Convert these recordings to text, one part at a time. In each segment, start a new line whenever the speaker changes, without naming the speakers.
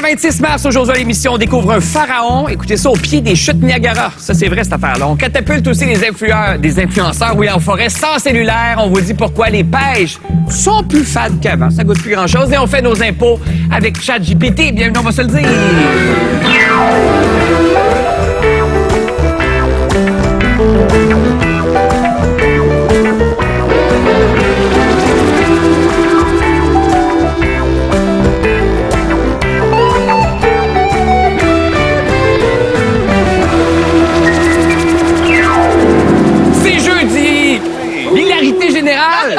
le 26 mars, aujourd'hui à l'émission, on découvre un pharaon. Écoutez ça, au pied des chutes Niagara. Ça, c'est vrai, cette affaire-là. On catapulte aussi des influenceurs, oui, en forêt, sans cellulaire. On vous dit pourquoi les pêches sont plus fades qu'avant. Ça goûte plus grand-chose. Et on fait nos impôts avec ChatGPT. Bienvenue, on va se le dire. L'hilarité générale!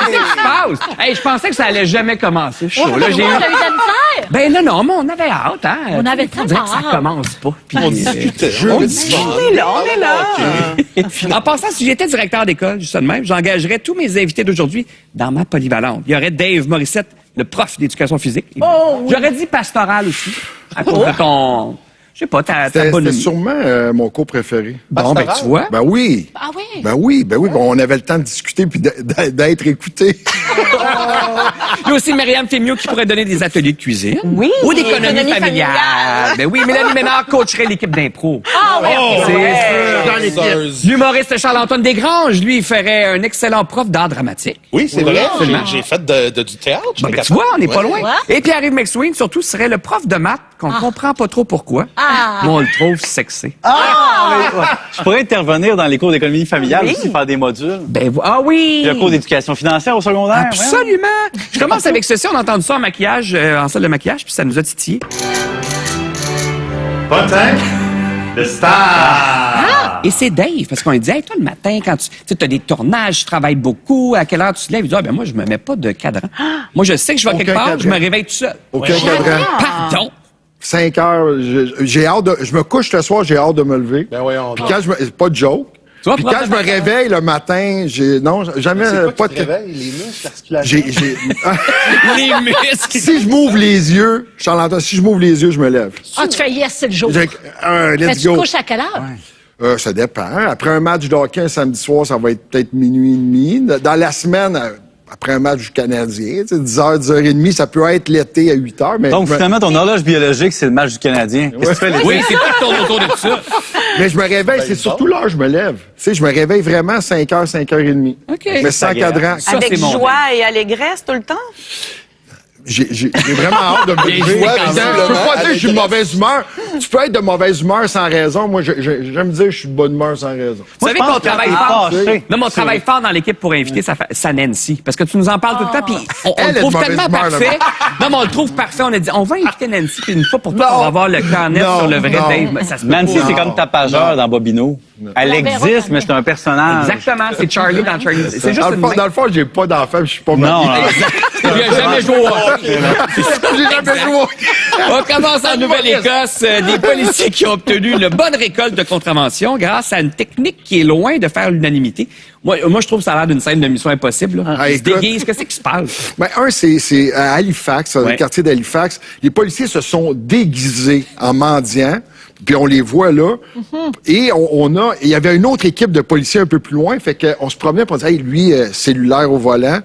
Qu'est-ce qui se passe? Hey, je pensais que ça allait jamais commencer, ce show-là.
J'ai eu de la misère.
Ben non, mais on avait hâte, hein?
On avait
on dirait que ça
hâte.
commence pas. Puis,
On discutait.
on est là. En passant, si j'étais directeur d'école, juste ça de même, j'engagerais tous mes invités d'aujourd'hui dans ma polyvalente. Il y aurait Dave Morissette, le prof d'éducation physique.
Oh, oui.
J'aurais dit pastoral aussi, à cause de ton... Je sais pas, ta
C'était
bonhomie.
sûrement mon cours préféré.
Bon, ben tu vois.
Ben oui.
Ah oui?
Ben oui. Bon, on avait le temps de discuter puis d'être écouté.
Il y a aussi Myriam Fémiot qui pourrait donner des ateliers de cuisine.
Oui.
Ou d'économie
Économie
familiale.
familiale.
Ben oui, Mélanie Ménard coacherait l'équipe d'impro.
Ah oui, ok.
C'est l'humoriste Charles-Antoine Desgranges, lui, il ferait un excellent prof d'art dramatique.
Oui, c'est vrai.
absolument.
J'ai fait du théâtre.
Ben, tu vois, on n'est pas loin.
Ouais.
Et Pierre-Yves McSween, surtout, serait le prof de maths qu'on comprend pas trop pourquoi.
Ah.
Mais on le trouve sexy.
Je pourrais intervenir dans les cours d'économie familiale aussi, faire des modules.
Ben, ah oui!
Il y a un cours d'éducation financière au secondaire.
Absolument! Je commence avec ceci. On a entendu ça en maquillage, en salle de maquillage, puis ça nous a titillé.
Potin, le star!
Et c'est Dave, parce qu'on lui dit, hey, toi, le matin, quand tu as des tournages, tu travailles beaucoup, à quelle heure tu te lèves? Il dit, ah, ben moi, je me mets pas de cadran. Moi, je sais que je vais
Aucun
quelque part,
cadran.
je me réveille tout seul.
Aucun cadran.
Pardon!
5 heures, j'ai hâte de... Je me couche le soir, j'ai hâte de me lever.
Ben voyons
Puis
donc.
quand je me... Pas de joke.
Tu vois,
Puis quand je me réveille le matin, j'ai... Non, jamais... pas de...
réveil, les muscles, l'articulation.
Les muscles!
Si je m'ouvre les yeux, Charles-Antoine, si je m'ouvre les yeux, je me lève.
Ah, tu fais yes, c'est le jour.
Let's
Mais tu
go.
te couches à quelle heure?
Ça dépend. Après un match de hockey un samedi soir, ça va être peut-être minuit et demi. Dans la semaine, après un match du Canadien, 10h, 10h30, ça peut être l'été à 8h. Mais
Donc, finalement, ton horloge biologique, c'est le match du Canadien. Qu'est-ce que tu fais l'été?
Oui, c'est tout tourne autour de ça.
Mais je me réveille, c'est surtout l'heure où je me lève. Tu sais, je me réveille vraiment 5h, 5h30.
OK.
Mais sans cadran.
Ça,
Avec
c'est mon
joie et allégresse tout le temps?
J'ai vraiment hâte de me
Bien
lever.
joué,
Je
quand même.
peux pas dire que je suis de mauvaise humeur. Tu peux être de mauvaise humeur sans raison. Moi, j'aime dire que je suis de bonne humeur sans raison.
Vous savez qu'on travaille fort.
fâché.
Non, mais on travaille fort dans l'équipe pour inviter sa Nancy. Parce que tu nous en parles tout le temps, puis on
Elle
le
est de
trouve
mauvaise
tellement
humeur, là.
parfait. Non, mais on le trouve parfait. On a dit, on va inviter Nancy, puis une fois pour toutes, on va avoir le cœur net
Non,
sur le vrai
non.
Dave. Ça se peut
Nancy,
pas.
c'est comme tapageur dans Bobino. Elle existe, mais c'est un personnage.
Exactement, c'est Charlie dans Charlie. C'est juste une main.
Dans le fond, j'ai pas d'enfant, je suis pas
Non,
marié.
Il a jamais joué au hockey.
J'ai jamais joué.
On commence en Nouvelle-Écosse. Des policiers qui ont obtenu une bonne récolte de contravention grâce à une technique qui est loin de faire l'unanimité. Moi, je trouve que ça a l'air d'une scène de Mission Impossible. Là.
Ah,
Ils se
écoute.
déguisent. Qu'est-ce qui se passe?
Ben, c'est à Halifax, dans
Ouais.
le quartier d'Halifax. Les policiers se sont déguisés en mendiants. Puis on les voit là. Et il y avait une autre équipe de policiers un peu plus loin. Fait qu'on se promenait pour dire, hey, lui, cellulaire au volant.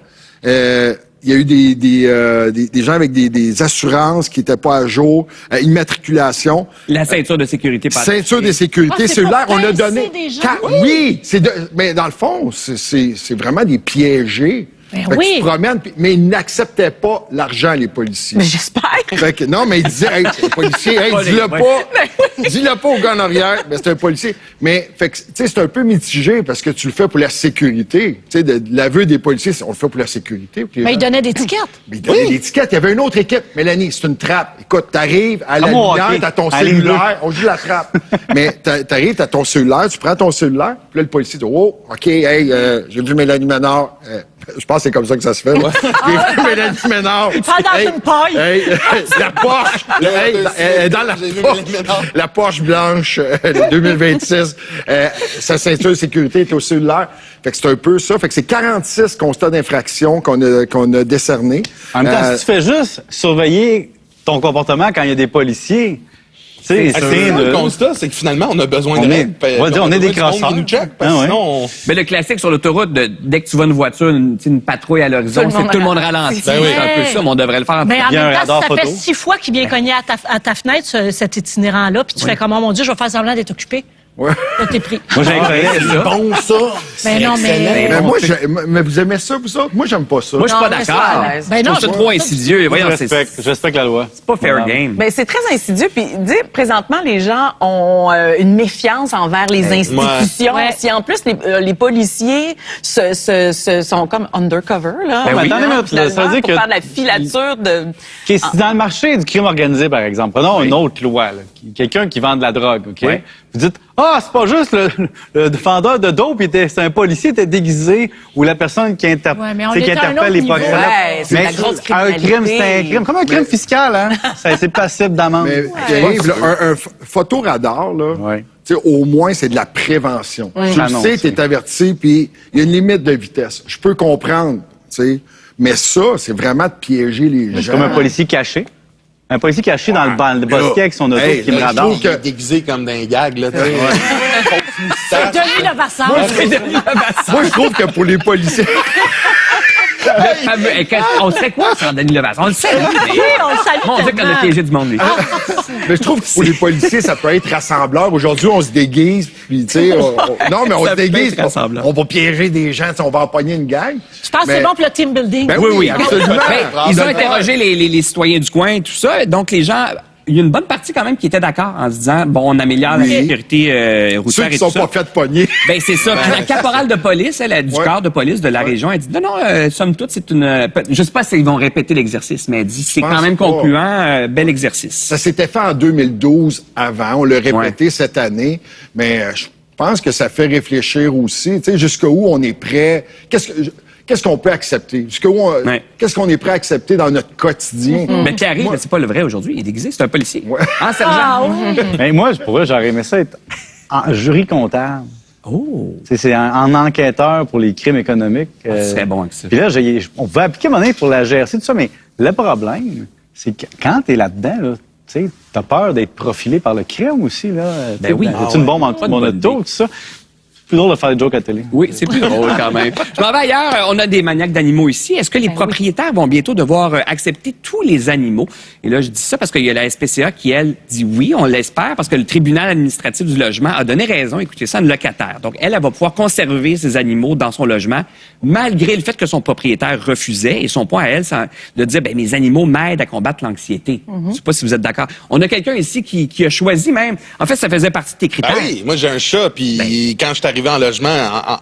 Il y a eu des gens avec des assurances qui étaient pas à jour, immatriculation,
La ceinture de sécurité. pas
ceinture de sécurité,
Ah, c'est
cellulaire.
pour
On a
pincer
donné.
des gens?
Oui, mais dans le fond, c'est vraiment des piégés.
Ben
Fait que
oui.
tu te promènes, mais ils n'acceptaient pas l'argent, les policiers.
Mais j'espère.
Fait que, non, mais il disait, hey, c'est un policier, hey, dis-le pas. Dis-le pas au gars en arrière. Ben, c'est un policier. Mais, fait que, tu sais, c'est un peu mitigé parce que tu le fais pour la sécurité. Tu sais, de l'aveu des policiers, on le fait pour la sécurité. Puis,
Mais il donnait des tickets.
mais il donnait l'étiquette. Il y avait une autre équipe. Mélanie, c'est une trappe. Écoute, t'arrives à la
moi,
lumière,
ok.
t'as ton
À ligne
cellulaire. On joue la trappe. Mais t'arrives, t'as ton cellulaire, tu prends ton cellulaire. Puis là, le policier dit, oh, OK, hey, j'ai vu Mélanie Ménard. Je pense que c'est comme ça que ça se fait. Moi. J'ai vu Mélanie Ménard.
parle dans une paille.
Hey, la Porsche. Hey, elle est dans la
J'ai vu
Porsche.
Mélanie Ménard.
La Porsche blanche 2026. Sa ceinture de sécurité est au cellulaire. Fait que c'est un peu ça. Fait que c'est 46 constats d'infraction qu'on a décernés.
En même temps, si tu fais juste surveiller ton comportement quand il y a des policiers, C'est
Le constat, c'est que finalement, on a besoin
On
de
est-
règles.
on va dire, on est des
besoin de monde qui
crosseurs.
nous check, parce
Ah
que
ouais.
sinon, on...
Mais le classique sur l'autoroute, dès que tu vois une voiture, une patrouille à l'horizon, c'est tout le monde ralentit.
Ben oui.
C'est un peu ça, mais on devrait le faire.
Mais en
Il y a un
même temps,
radar
si ça fait
photo.
6 fois qu'il vient cogner à ta fenêtre, cet itinérant-là, puis tu fais comme, oh mon Dieu, je vais faire semblant d'être occupé.
Ouais.
Là, t'es pris.
Moi, j'ai un collègue,
C'est bon, ça.
Ben non, mais...
Mais moi, mais vous aimez ça, vous autres? Moi, j'aime pas ça.
Moi, je suis
Non,
pas
mais ça,
d'accord.
à l'aise.
Je
Ben non,
trouve ça
je-
trop insidieux.
je
Voyons, c'est
respecte la loi.
pas fair game.
Ben, c'est très insidieux. Puis, présentement, les gens ont une méfiance envers les institutions.
Ouais.
Si en plus, les policiers sont comme undercover, là.
Ben oui.
Finalement,
Attendez une minute, ça veut dire
pour
que-
faire de la filature de...
OK, si dans le marché du crime organisé, par exemple, prenons une autre loi, là, quelqu'un qui vend de la drogue, OK?
Ouais.
Vous dites, c'est pas juste le vendeur de dope, c'est un policier était déguisé, ou la personne qui,
Ouais, mais on est à un
interpelle
autre
les
niveau.
procureurs.
Ouais, c'est
Mais
la grosse
un crime,
criminalité.
c'est un crime. Comme un crime fiscal, hein? C'est passible d'amende.
Mais Pierre-Yves, là, un photoradar, là,
Ouais.
tu sais, au moins, c'est de la prévention. Tu
Ah
le
non,
sais,
c'est-
tu es averti, puis il y a une limite de vitesse. Je peux comprendre, tu sais. Mais ça, c'est vraiment de piéger les
C'est
gens.
comme un policier caché. Un policier caché dans le bosquet avec son auto
Hey,
qui me
là, je
radar.
trouve
Il est déguisé comme d'un gag, là, tu sais.
C'est Denis Levasseur.
Moi, je trouve que pour les policiers...
Le fameux- on serait quoi sans Denis Levasseur? On le sait, lui, mais...
Oui, on le salue
Bon, on sait qu'on a
tellement.
piégé du monde, lui.
Mais je trouve que pour les policiers, ça peut être rassembleur. Aujourd'hui, on se déguise, puis tu sais, non, mais on
Ça
se
peut
déguise,
être rassembleur.
on va piéger des gens, tu sais, on va empoigner une gang.
Je pense que c'est
Mais-
bon pour le team building.
Ben
Oui,
absolument.
Ben, ils ont interrogé les citoyens du coin et tout ça. Donc, les gens... Il y a une bonne partie quand même qui était d'accord en se disant, bon, on améliore la
Oui.
sécurité
Ceux
routière
qui
et
sont
tout ça.
pas faits pogner.
Ben c'est ça. Puis la caporale de police, elle, du
Ouais.
corps de police de la région, elle dit non, somme toute, c'est une. Je sais pas s'ils vont répéter l'exercice, mais elle dit c'est
pense
quand même
pas.
concluant, bel exercice.
Ça s'était fait en 2012 avant, on l'a répété cette année, mais je pense que ça fait réfléchir aussi, tu sais, jusqu'où on est prêt. Qu'est-ce qu'on peut accepter?
Ouais.
Qu'est-ce qu'on est prêt à accepter dans notre quotidien?
Mais Pierre-Yves, c'est pas le vrai aujourd'hui, il est déguisé, c'est un policier.
Ouais.
Ah, sergent.
Ah oui.
Mais moi, pour vrai, j'aurais aimé ça être en jury comptable.
Oh,
C'est en enquêteur pour les crimes économiques.
ce serait bon avec ça.
Puis là, on pouvait appliquer mon avis pour la GRC, tout ça, mais le problème, c'est que quand tu es là-dedans, là, tu sais, t'as peur d'être profilé par le crime aussi, là.
Ben
Tu sais,
oui.
As-tu une bombe en dessous de mon
bonne
auto, tout ça? C'est plus drôle de faire des jokes à la télé.
Oui, c'est plus drôle quand même. Je m'en vais ailleurs. On a des maniaques d'animaux ici. Est-ce que les propriétaires vont bientôt devoir accepter tous les animaux? Et là, je dis ça parce qu'il y a la SPCA qui, elle, dit oui, on l'espère, parce que le tribunal administratif du logement a donné raison, écoutez ça, à une locataire. Donc, elle va pouvoir conserver ses animaux dans son logement, malgré le fait que son propriétaire refusait. Et son point à elle, c'est de dire, ben, mes animaux m'aident à combattre l'anxiété. Je sais pas si vous êtes d'accord. On a quelqu'un ici qui a choisi même, en fait, ça faisait partie de tes critères.
Ah oui, moi j'ai un chat, puis quand je suis arrivé en logement,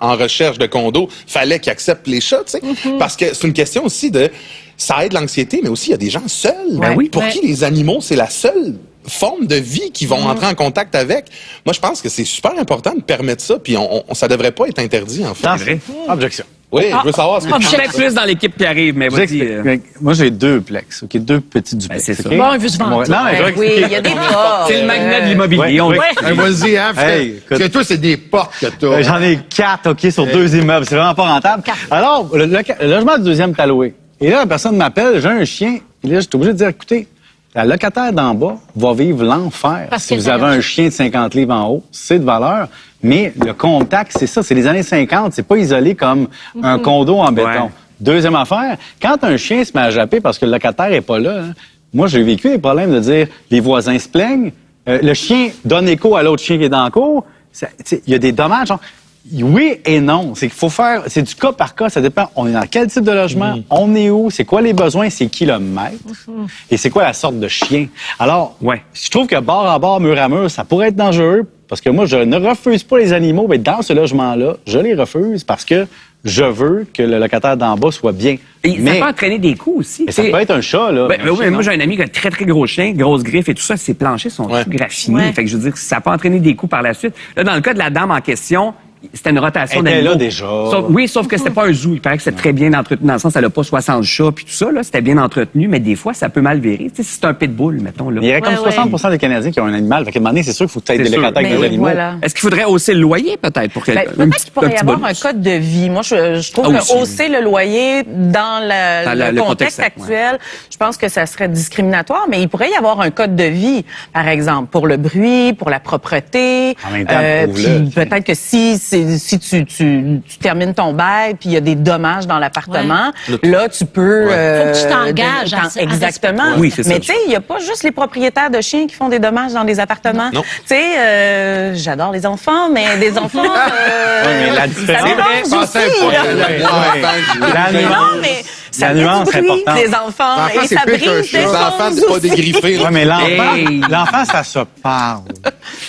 en recherche de condo, fallait qu'il accepte les chats, tu sais. Parce que c'est une question aussi de... Ça aide l'anxiété, mais aussi il y a des gens seuls.
Ben oui.
Pour qui les animaux, c'est la seule forme de vie qu'ils vont entrer en contact avec. Moi, je pense que c'est super important de permettre ça, puis ça devrait pas être interdit, en fait.
Dans-
vrai.
Objection.
Oui, je veux savoir ce que tu
Je suis plus dans l'équipe qui arrive, mais vas-y.
J'explique. Moi, j'ai 2 plex, OK? 2 petits duplex.
Ben, c'est ça.
OK?
Bon, il veut se vendre.
Non, mais je vais
Ben oui,
expliquer.
il y a des cas.
C'est le magnet de l'immobilier.
Ouais,
on le
ouais.
sait.
Vas-y, hein,
Hey,
parce que toi, c'est des portes que t'as.
J'en ai 4, OK, sur 2 immeubles. C'est vraiment pas rentable. Alors, le logement du deuxième est alloué. Et là, la personne m'appelle, j'ai un chien. Et là, j'étais obligé de dire, écoutez, la locataire d'en bas va vivre l'enfer.
Parce
Si
qu'elle
vous
est
avez un chien de 50 livres en haut, c'est de valeur. Mais le contact, c'est ça, c'est les années 50. C'est pas isolé comme un condo en béton.
Ouais.
Deuxième affaire, quand un chien se met à japper parce que le locataire est pas là, hein, moi, j'ai vécu des problèmes de dire, les voisins se plaignent, le chien donne écho à l'autre chien qui est dans le cour. Il y a des dommages. Genre, oui et non. C'est qu'il faut faire, c'est du cas par cas. Ça dépend. On est dans quel type de logement? On est où? C'est quoi les besoins? C'est qui le maître? Et c'est quoi la sorte de chien? Alors,
Ouais.
je trouve que bord à bord, mur à mur, ça pourrait être dangereux parce que moi, je ne refuse pas les animaux, mais dans ce logement-là, je les refuse parce que je veux que le locataire d'en bas soit bien.
Et ça
mais
peut entraîner des coups aussi.
mais ça
tu sais.
peut être un chat, là.
Ben,
Un
oui,
chien,
mais moi,
non?
j'ai un ami qui a un très, très gros chien, grosse griffe et tout ça. Ses planchers sont
Ouais.
tout graffinés.
Ouais.
Fait que je veux dire, ça peut entraîner des coups par la suite. Là, dans le cas de la dame en question, C'était une rotation
Elle était
d'animaux.
là déjà.
Sauf que c'était pas un zoo. Il paraît que c'était très bien entretenu. Dans le sens, elle a pas 60 chats puis tout ça, là. C'était bien entretenu, mais des fois, ça peut mal virer. Tu sais, si c'est un pitbull, mettons, là.
Il y aurait comme
Ouais,
60% des Canadiens qui ont un animal. Fait qu'à un moment donné, c'est sûr qu'il faut que tu aies des
C'est sûr.
contact avec
Ben
des animaux.
voilà.
Est-ce qu'il faudrait hausser le loyer, peut-être, pour quelqu'un?
Peut-être qu'il pourrait y avoir un code de vie. Moi, je trouve
Ah,
que
aussi.
hausser le loyer dans le contexte actuel, je pense que ça serait discriminatoire, mais il pourrait y avoir un code de vie, par exemple, pour le bruit, pour la propreté.
En même temps, prouve-le.
Puis peut-être que si tu termines ton bail, puis il y a des dommages dans l'appartement, là, tu peux...
Faut que tu t'engages à
exactement.
Oui, c'est ça.
Mais tu sais, il n'y a pas juste les propriétaires de chiens qui font des dommages dans des appartements.
Non.
Tu sais, j'adore les enfants, mais des enfants...
mais la
ça
différence-
dérange aussi, là.
La
Non,
nuance.
mais ça
La
fait
nuance
du bruit,
importante.
les enfants,
L'enfant,
et
c'est
ça
pire qu'un
brise
chat.
des
Les enfants,
choses
c'est pas
aussi.
dégriffé.
Ouais, mais
Hey.
l'enfant, ça se parle.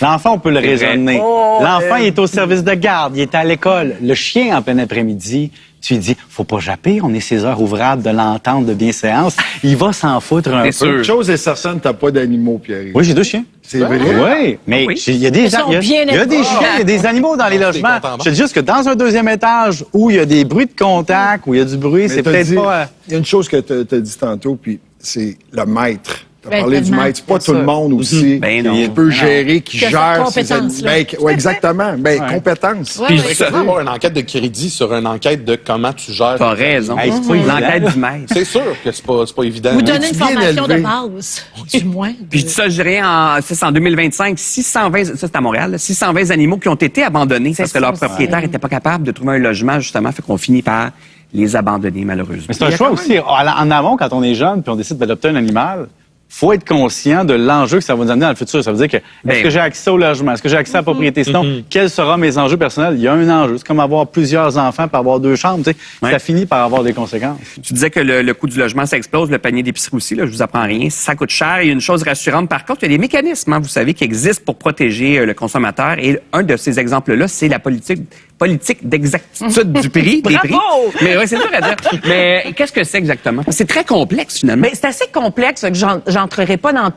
L'enfant, on peut le raisonner.
Oh,
L'enfant, il est au service de garde, il est à l'école. Le chien, en plein après-midi, tu lui dis, faut pas japper, on est ses heures ouvrables de l'entente de bienséance. Il va s'en foutre un peu.
C'est sûr.
Une chose est certaine, t'as pas d'animaux, Pierre.
Oui, j'ai 2 chiens.
C'est vrai.
Oui, mais
Oui.
il y a des
Ils sont
il y a
bien
des
élevés.
chiens, il y a des animaux dans les
Ah,
logements.
t'es content,
Je te dis juste que dans un 2e étage où il y a des bruits de contact, où il y a du bruit,
Mais
c'est
t'as
peut-être
dit-
pas...
Il y a une chose que t'as dit tantôt, puis c'est le maître. T'as
Ben,
parlé du
tellement.
maître. C'est pas
Bien
tout le
sûr.
monde aussi
Ben non.
qui peut gérer, qui
Qui a cette
gère ses
compétence-là.
animaux. Ouais, exactement. Ben, compétence.
Ouais,
Puis
ouais.
Il faudrait avoir une enquête de crédit sur une enquête de comment tu gères.
T'as raison.
Hey, c'est pas évident.
L'enquête du maître.
C'est sûr que c'est pas évident.
Vous donnez une
bien
formation de
élevé.
base, du moins.
Puis je dis ça, je dirais, c'est en 2025, 620, ça c'est à Montréal, là, 620 animaux qui ont été abandonnés parce que
ça
leurs
aussi.
propriétaires n'étaient pas capables de trouver un logement, justement, fait qu'on finit par les abandonner, malheureusement.
Mais c'est un choix aussi. En amont, quand on est jeune puis on décide d'adopter un animal, faut être conscient de l'enjeu que ça va nous amener dans le futur. Ça veut dire que, est-ce que j'ai accès au logement? Est-ce que j'ai accès à la propriété? Sinon, quels seront mes enjeux personnels? Il y a un enjeu. C'est comme avoir plusieurs enfants pour avoir 2 chambres. Tu sais.
Ouais.
Ça finit par avoir des conséquences.
Tu disais que le coût du logement, ça explose, le panier d'épicerie aussi, là, je vous apprends rien, ça coûte cher. Il y a une chose rassurante, par contre, il y a des mécanismes, vous savez, qui existent pour protéger le consommateur. Et un de ces exemples-là, c'est la politique d'exactitude du prix. Des prix.
Bravo!
Mais oui, c'est dur à dire. Mais qu'est-ce que c'est exactement? C'est très complexe, finalement.
Mais c'est assez complexe, que j'entrerai pas dans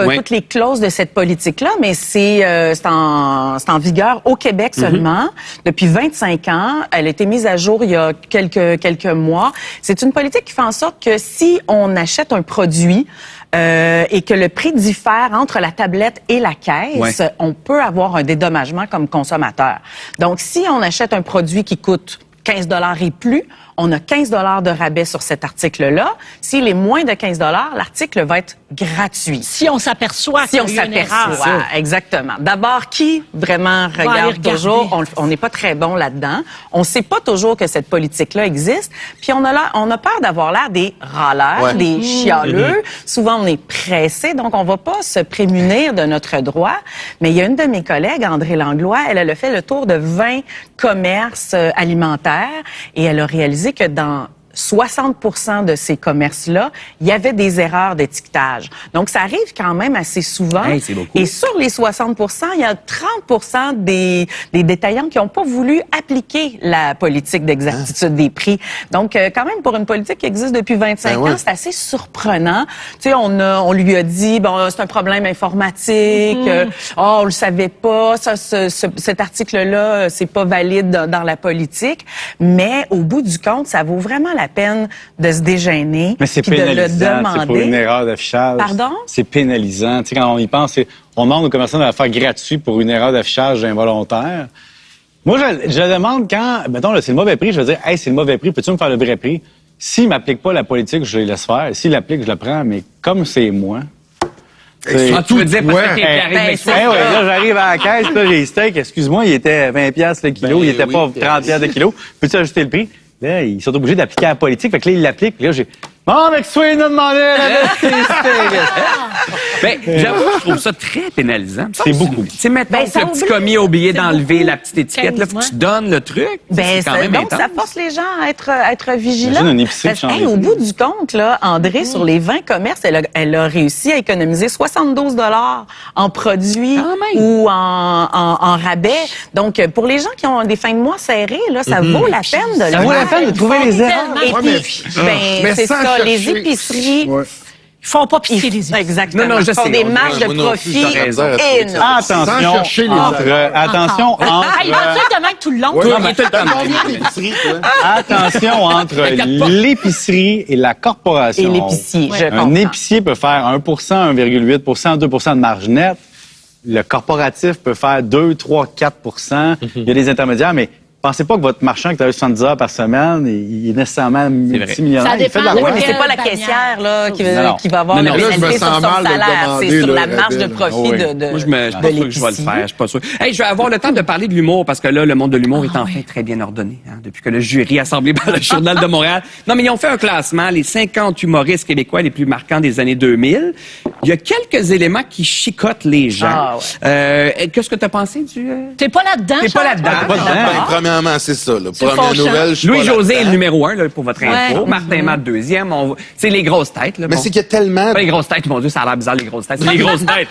Oui.
toutes les clauses de cette politique-là, mais c'est en vigueur au Québec seulement depuis 25 ans. Elle a été mise à jour il y a quelques mois. C'est une politique qui fait en sorte que si on achète un produit et que le prix diffère entre la tablette et la caisse,
Ouais.
on peut avoir un dédommagement comme consommateur. Donc, si on achète un produit qui coûte 15 $ et plus, on a 15 $ de rabais sur cet article-là. S'il est moins de 15 $, l'article va être gratuit.
Si on s'aperçoit
Si on
qu'il y a une erreur.
s'aperçoit, exactement. D'abord, qui vraiment
aller
regarde
regarder.
toujours? On n'est pas très bon là-dedans. On ne sait pas toujours que cette politique-là existe. Puis on a peur d'avoir l'air des râleurs,
Ouais.
des chialeux. Souvent, on est pressé, donc on va pas se prémunir de notre droit. Mais il y a une de mes collègues, André Langlois, elle a fait le tour de 20 commerces alimentaires et elle a réalisé que dans 60% de ces commerces-là, il y avait des erreurs d'étiquetage. Donc, ça arrive quand même assez souvent.
Hey, c'est beaucoup.
Et sur les 60%, il y a 30% des détaillants qui n'ont pas voulu appliquer la politique d'exactitude des prix. Donc, quand même, pour une politique qui existe depuis 25
Ben ouais.
ans, c'est assez surprenant. Tu sais, on lui a dit, bon, c'est un problème informatique, on le savait pas, cet article-là, c'est pas valide dans la politique. Mais au bout du compte, ça vaut vraiment la peine de se dégêner
Mais c'est
puis de le
pénalisant, c'est pour une
demander.
erreur d'affichage.
Pardon?
C'est pénalisant. Tu sais, quand on y pense, on demande aux commerçants de la faire gratuit pour une erreur d'affichage involontaire. Moi, je demande quand, mettons, là, c'est le mauvais prix, je vais dire, hey, c'est le mauvais prix, peux-tu me faire le vrai prix? S'il m'applique pas la politique, je les laisse faire. S'il l'applique, je le prends, mais comme c'est moi.
Ah, tu veux dire parce que t'es
Ouais.
arrivé avec ça?
c'est
Ouais, là, j'arrive à la caisse, là, j'ai les steaks, excuse-moi, il était 20$ le kilo,
Ben
il était
oui,
pas
puis-
30$ le kilo. Peux-tu ajuster le prix? Là, ils sont obligés d'appliquer la politique. Fait que là, ils l'appliquent. Puis là, j'ai... Bon, mais que soit nous demander la baisse des steaks.
Ben, j'avoue, je trouve ça très pénalisant.
C'est beaucoup.
Tu sais, mettons
Ben,
que
ça
le petit
oblige.
commis a oublié
C'est
d'enlever
beaucoup.
la petite étiquette. Là, faut que tu donnes le truc.
Ben,
c'est quand même
donc, ça
intense.
force les gens à être vigilants.
Imagine une épicerie
Parce
qui
que,
change
hey,
les
au
prix.
bout du compte, là, André, sur les 20 commerces, elle a réussi à économiser 72 $ en produits
Quand même.
ou en rabais. Donc, pour les gens qui ont des fins de mois serrées, là, ça vaut la peine de le
Ça vaut la
faire.
peine de trouver les erreurs.
Et
Ouais,
puis,
mais
ben, c'est
sans
ça, les
chercher-
épiceries.
Ouais.
Ils font pas pitié les épiceries.
Exactement.
Non, non, je
Ils font
sais,
des
on-
marges de
moi non plus,
profit
j'aurais raison à trouver
énormes.
ça.
Sans
Attention
chercher les
attention
Ah,
entre...
il va être de même tout le long.
Ouais.
Toi, il est tout le temps
Combien
même.
d'épiceries, toi?
Attention entre l'épicerie et la corporation.
Et l'épicier, je
Un
comprends.
épicier peut faire 1 1,8 2 de marge nette. Le corporatif peut faire 2, 3, 4 Il y a des intermédiaires, mais pensez pas que votre marchand qui travaille 70 heures par semaine, il est nécessairement multimillionnaire.
Ça
Il fait de
dépend
l'argent.
Oui, mais c'est pas la
Bannière.
caissière là,
Non.
qui va avoir
Non,
la
non.
Là, je me
pénalité sur
sens
son
mal de
salaire.
demander,
C'est sur
là,
la marge de
Rebelle.
profit
Oui.
de
Moi, je suis pas sûr que je vais le faire. Je suis pas sûr. Hey, je vais avoir le temps de parler de l'humour parce que là, le monde de l'humour est enfin très bien ordonné. Hein, depuis que le jury assemblé par le Journal de Montréal. Non, mais ils ont fait un classement, les 50 humoristes québécois les plus marquants des années 2000. Il y a quelques éléments qui chicotent les gens.
Ah, ouais.
Qu'est-ce que tu as pensé du...
T'es pas là-dedans,
T'es pas
Charles?
là-dedans.
Pas dedans.
Ben, premièrement, c'est ça. Là.
C'est
Première
fâchant.
nouvelle, je suis pas
Louis-José est
là-dedans.
le numéro 1 là, pour votre info.
Ouais.
Martin Matt, deuxième. C'est les grosses têtes. Là,
Mais
bon.
c'est qu'il y a tellement...
Pas les grosses têtes, mon Dieu, ça a l'air bizarre, les grosses têtes. C'est les grosses têtes.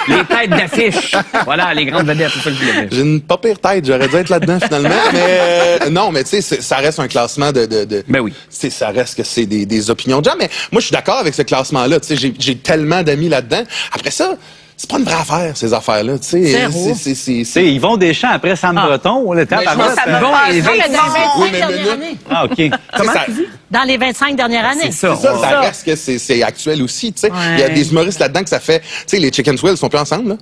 Les têtes d'affiche. Voilà, les grandes vedettes, c'est ça que je voulais dire.
J'ai une pas pire tête, j'aurais dû être là-dedans finalement. Mais non, mais tu sais, ça reste un classement de
Ben oui.
Tu sais, ça reste que c'est des opinions de gens. Mais moi, je suis d'accord avec ce classement-là. Tu sais, j'ai tellement d'amis là-dedans. Après ça, c'est pas une vraie affaire, ces affaires-là. Tu sais,
Zéro.
c'est
Tu sais, ils vont des champs après Sam Breton, le temps
Mais je
par
pense
là,
que ça
c'est-
me
Bon,
passe.
et
Non, mais
Dans les 25
Oui, mais
dernières
minute.
années.
Ah, OK.
Comment ça?
Dans les 25 dernières années.
C'est ça.
C'est ça,
on-
ça reste que c'est actuel aussi, tu sais. Il y a
Ouais.
des humoristes là-dedans que ça fait, tu sais, les Chicken Swell sont plus ensemble, là.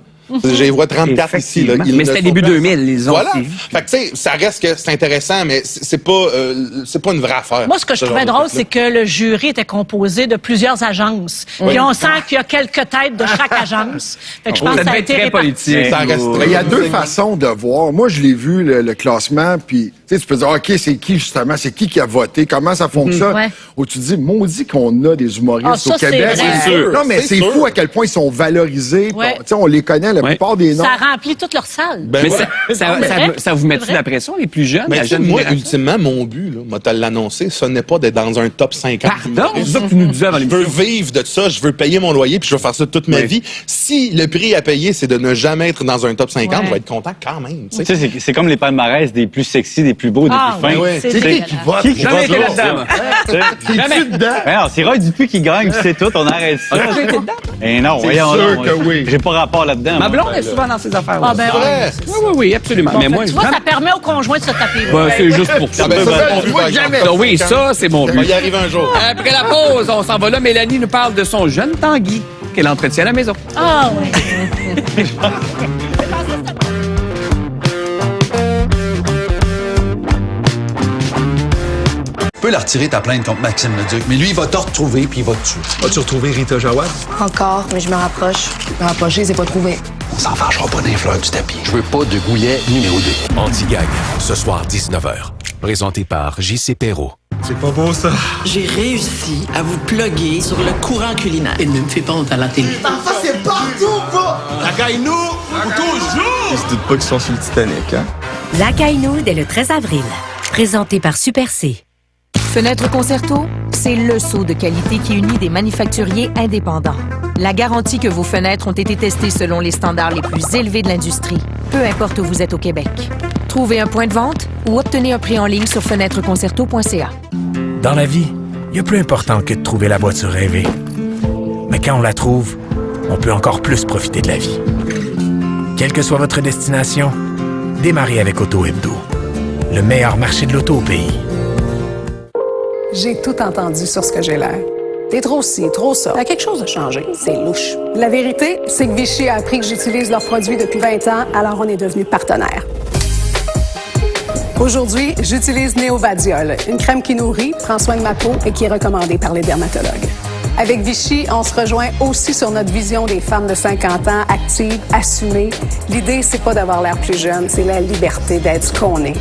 Je les vois 34 ici, là.
Effectivement.
Ils
Mais
ne
c'était
sont
début
plus
2000,
ensemble.
ils ont
Voilà.
aussi.
Fait que, tu sais, ça reste que c'est intéressant, mais c'est pas une vraie affaire.
Moi, ce que je
ce
trouvais
genre
drôle,
de
c'est que le jury était composé de plusieurs agences. Puis on sent qu'il y a quelques têtes de chaque agence. Fait que je pense
Ça
que ça a
devait être
été
très
réparti.
politique.
Ça reste
Mais il y a deux façons de voir. Moi, je l'ai vu, le classement, puis tu sais, tu peux dire, OK, c'est qui, justement, c'est qui a voté, comment ça fonctionne?
Ouais.
Ou tu te dis, maudit qu'on a des humoristes
Ah, ça,
au Québec.
c'est vrai.
C'est sûr.
Non, mais
C'est
c'est
sûr.
fou à quel point ils sont valorisés.
Ouais.
Tu sais, on les connaît, la
Ouais.
plupart des noms.
Ça remplit toute leur salle.
Ben
Mais
ouais.
ça vous met-tu
C'est
la
vrai.
pression, les plus jeunes,
Mais
la
tu sais,
jeune
moi,
génération?
ultimement, mon but, là, moi, te l'annoncer, ce n'est pas d'être dans un top 50.
Pardon? C'est ça que tu nous disais avant
Je veux
l'émission.
vivre de ça, je veux payer mon loyer, puis je veux faire ça toute ma
Oui.
vie. Si le prix à payer, c'est de ne jamais être dans un top 50,
Ouais.
je vais être content quand même. tu sais.
Tu sais, c'est comme les palmarès des plus sexy, des plus beaux, des
Ah,
plus fins.
oui,
ouais.
c'est
C'est qui
dégueulasse.
qui vote?
Qui
Jamais été
vote
là-dedans, moi.
Tu sais,
T'es-tu dedans?
Ben non, c'est Roy Dupuis qui gagne, puis c'est tout, on arrête ça.
Ah, j'ai été dedans.
Eh non, voyons
sûr
donc,
que oui.
J'ai pas rapport là-dedans.
Ma
moi.
blonde est souvent dans ces affaires.
Ah, ben
C'est vrai.
Oui, absolument. Mais moi,
Tu vois, ça permet au conjoint de se taper.
Ben, c'est juste pour ça.
Ah, ben, ça, c'est mon but,
Moi,
par exemple.
jamais.
Ah oui, ça, c'est mon
Ça va
but.
y arriver un jour.
Après la pause, on s'en va là. Mélanie nous parle de son jeune Tanguy qu'elle entretient à la maison.
Ah, oui.
Tu peux la retirer ta plainte contre Maxime Leduc, mais lui, il va te retrouver puis il va te tuer.
As-tu retrouvé Rita Jawad?
Encore, mais je me rapproche. Me rapprocher, c'est pas trouvé.
On s'en fâchera pas des fleurs du tapis.
Je veux pas de Gouillet numéro 2. Anti-Gag, ce soir 19h. Présenté par J.C. Perrault. C'est pas beau, ça.
J'ai réussi à vous plugger sur le courant culinaire. Il ne me fait pas honte à la télé.
Racaille-nous pour toujours! Ils se doutent pas qu'ils sont sur le Titanic, hein?
Lacaille-nous dès le 13 avril. Présenté par Super C. Fenêtre Concerto, c'est le saut de qualité qui unit des manufacturiers indépendants. La garantie que vos fenêtres ont été testées selon les standards les plus élevés de l'industrie, peu importe où vous êtes au Québec. Trouvez un point de vente ou obtenez un prix en ligne sur fenêtreconcerto.ca.
Dans la vie, il y a plus important que de trouver la voiture rêvée. Mais quand on la trouve, on peut encore plus profiter de la vie. Quelle que soit votre destination, démarrez avec Auto Hebdo, le meilleur marché de l'auto au pays.
J'ai tout entendu sur ce que j'ai l'air. T'es trop ci, trop ça. Il y a quelque chose à changer. C'est louche. La vérité, c'est que Vichy a appris que j'utilise leurs produits depuis 20 ans, alors on est devenus partenaires. Aujourd'hui, j'utilise Néovadiol, une crème qui nourrit, prend soin de ma peau et qui est recommandée par les dermatologues. Avec Vichy, on se rejoint aussi sur notre vision des femmes de 50 ans, actives, assumées. L'idée, c'est pas d'avoir l'air plus jeune, c'est la liberté d'être ce qu'on est.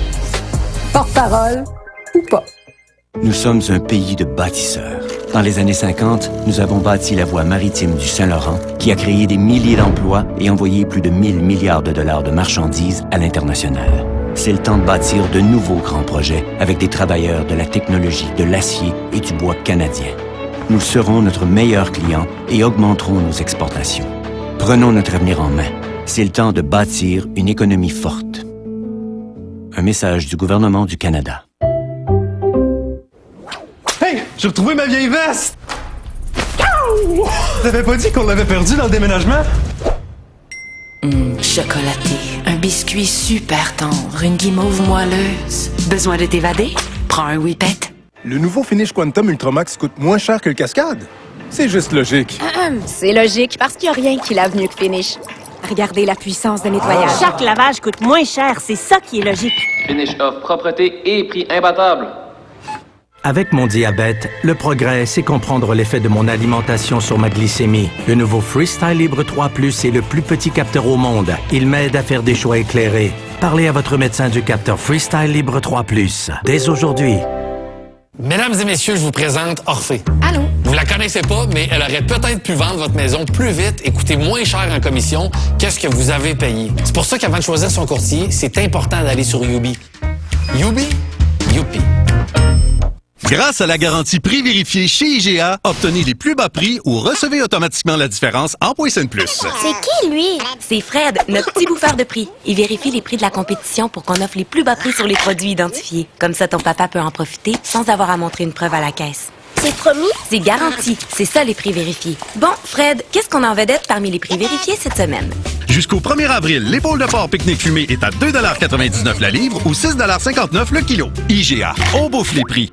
Porte-parole ou pas.
Nous sommes un pays de bâtisseurs. Dans les années 50, nous avons bâti la voie maritime du Saint-Laurent, qui a créé des milliers d'emplois et envoyé plus de 1000 milliards de dollars de marchandises à l'international. C'est le temps de bâtir de nouveaux grands projets avec des travailleurs de la technologie, de l'acier et du bois canadien. Nous serons notre meilleur client et augmenterons nos exportations. Prenons notre avenir en main. C'est le temps de bâtir une économie forte. Un message du gouvernement du Canada.
Hey, j'ai retrouvé ma vieille veste!
T'avais pas dit qu'on l'avait perdu dans le déménagement?
Chocolaté, un biscuit super tendre, une guimauve moelleuse. Besoin de t'évader? Prends un Whippet.
Le nouveau Finish Quantum Ultramax coûte moins cher que le Cascade. C'est juste logique.
C'est logique, parce qu'il n'y a rien qui lave mieux que Finish. Regardez la puissance de nettoyage.
Chaque lavage coûte moins cher, c'est ça qui est logique.
Finish offre propreté et prix imbattable.
Avec mon diabète, le progrès, c'est comprendre l'effet de mon alimentation sur ma glycémie. Le nouveau Freestyle Libre 3 Plus est le plus petit capteur au monde. Il m'aide à faire des choix éclairés. Parlez à votre médecin du capteur Freestyle Libre 3 Plus, dès aujourd'hui.
Mesdames et messieurs, je vous présente Orphée.
Allô?
Vous la connaissez pas, mais elle aurait peut-être pu vendre votre maison plus vite et coûter moins cher en commission que ce que vous avez payé. C'est pour ça qu'avant de choisir son courtier, c'est important d'aller sur Youbi. Youbi? Youpi.
Grâce à la garantie prix vérifié chez IGA, obtenez les plus bas prix ou recevez automatiquement la différence en Poisson Plus.
C'est qui, lui?
C'est Fred, notre petit bouffeur de prix. Il vérifie les prix de la compétition pour qu'on offre les plus bas prix sur les produits identifiés. Comme ça, ton papa peut en profiter sans avoir à montrer une preuve à la caisse.
C'est promis?
C'est garanti. C'est ça, les prix vérifiés. Bon, Fred, qu'est-ce qu'on a en vedette parmi les prix vérifiés cette semaine?
Jusqu'au 1er avril, l'épaule de porc pique-nique fumée est à 2,99 la livre ou 6,59 le kilo. IGA, on bouffe les prix.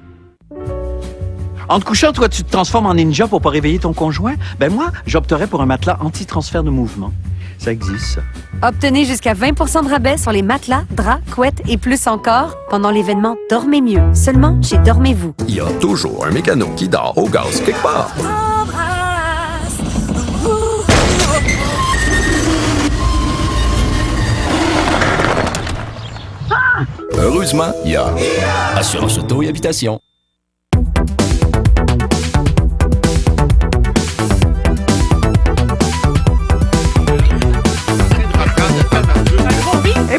En te couchant, toi, tu te transformes en ninja pour pas réveiller ton conjoint? Ben moi, j'opterais pour un matelas anti-transfert de mouvement. Ça existe, ça.
Obtenez jusqu'à 20 de rabais sur les matelas, draps, couettes et plus encore pendant l'événement Dormez mieux, seulement chez Dormez-vous.
Il y a toujours un mécano qui dort au gaz quelque part. Heureusement, il y a Assurance Auto et Habitation.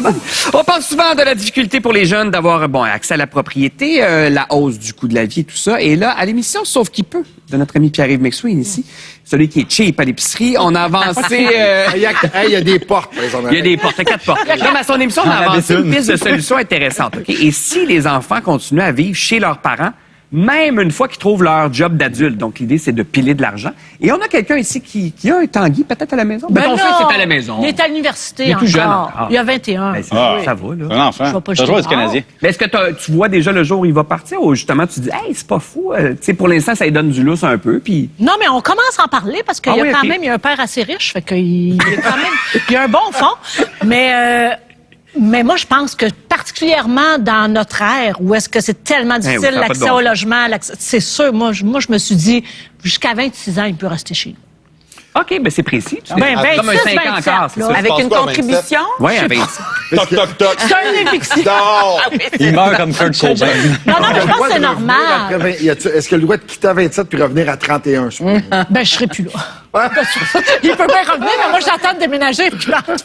Eh ben, on parle souvent de la difficulté pour les jeunes d'avoir accès à la propriété, la hausse du coût de la vie et tout ça. Et là, à l'émission Sauf qui peut, de notre ami Pierre-Yves McSween ici, celui qui est cheap à l'épicerie, on a avancé...
Il y a des portes, par exemple.
Il y a des portes, 4 portes. Comme à son émission, on a avancé une piste de solution intéressante. Okay? Et si les enfants continuent à vivre chez leurs parents, même une fois qu'ils trouvent leur job d'adulte. Donc, l'idée, c'est de piler de l'argent. Et on a quelqu'un ici qui a un Tanguy, peut-être à la maison.
Ben
ton
non,
fils est à la maison.
Il est à l'université
Il est tout
encore.
jeune encore.
Il a 21.
Ben, ça va, là.
Un enfant.
pas
T'as joué du Canadien.
Mais est-ce que tu vois déjà le jour où il va partir ou justement tu dis, hey, c'est pas fou. Tu sais, pour l'instant, ça lui donne du lousse un peu. Puis...
Non, mais on commence à en parler parce qu'il y a
oui,
quand
ok.
même il y a un père assez riche. Fait qu'il y a quand même il y a un bon fond. Mais moi, je pense que particulièrement dans notre ère, où est-ce que c'est tellement difficile,
ça a pas de
l'accès
bon
au
sens.
logement, c'est sûr, moi, je me suis dit, jusqu'à 26 ans, il peut rester chez nous.
OK, ben c'est précis. Tu
Ben,
sais. Comme un
26,
5 ans
27,
encore, c'est
là.
ça.
Avec une contribution?
Oui, à 27.
Toc, toc, toc.
C'est un éviction.
Non!
Il meurt comme Kurt Cobain.
Non, mais je pense que c'est
Il a le droit de
normal.
revenir après 20 Est-ce qu'il a le droit de quitter à 27 puis revenir à 31?
Ben, je serai plus là. Il peut bien revenir, mais moi, j'attends de déménager.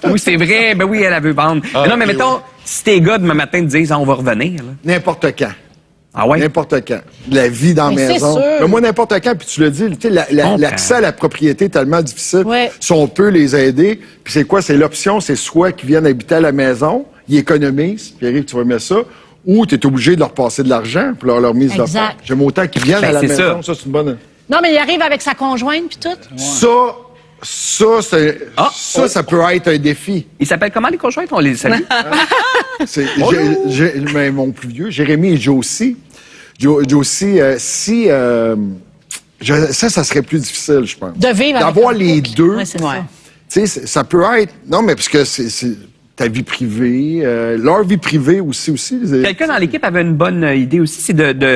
Oui, c'est vrai. Ben oui, elle veut vendre. Mais non, mais mettons, si tes gars demain matin te disent, on va revenir. Là.
N'importe quand.
Ah ouais?
N'importe quand. La vie dans la
Mais c'est
maison.
sûr.
Mais moi, n'importe quand, puis tu le dis, tu sais, l'accès à la propriété est tellement difficile.
Ouais.
Si on peut les aider, puis c'est quoi? C'est l'option, c'est soit qu'ils viennent habiter à la maison, ils économisent, puis arrive, tu vas mettre ça, ou tu es obligé de leur passer de l'argent pour leur mise de
Exact.
fonds. J'aime autant qu'ils viennent
Ben,
à la
c'est
maison.
ça.
Ça, c'est une bonne...
Non, mais il arrive avec sa conjointe puis tout.
Ça peut être un défi.
Ils s'appellent comment les conjoints? On les salue.
Mais mon plus vieux, Jérémy et Josie. Josie, ça serait plus difficile, je pense.
De vivre avec
D'avoir
un
les
couple.
deux.
Ouais, c'est ça.
Tu sais, ça peut être... Non, mais parce que c'est ta vie privée, leur vie privée aussi.
Quelqu'un dans l'équipe avait une bonne idée aussi, c'est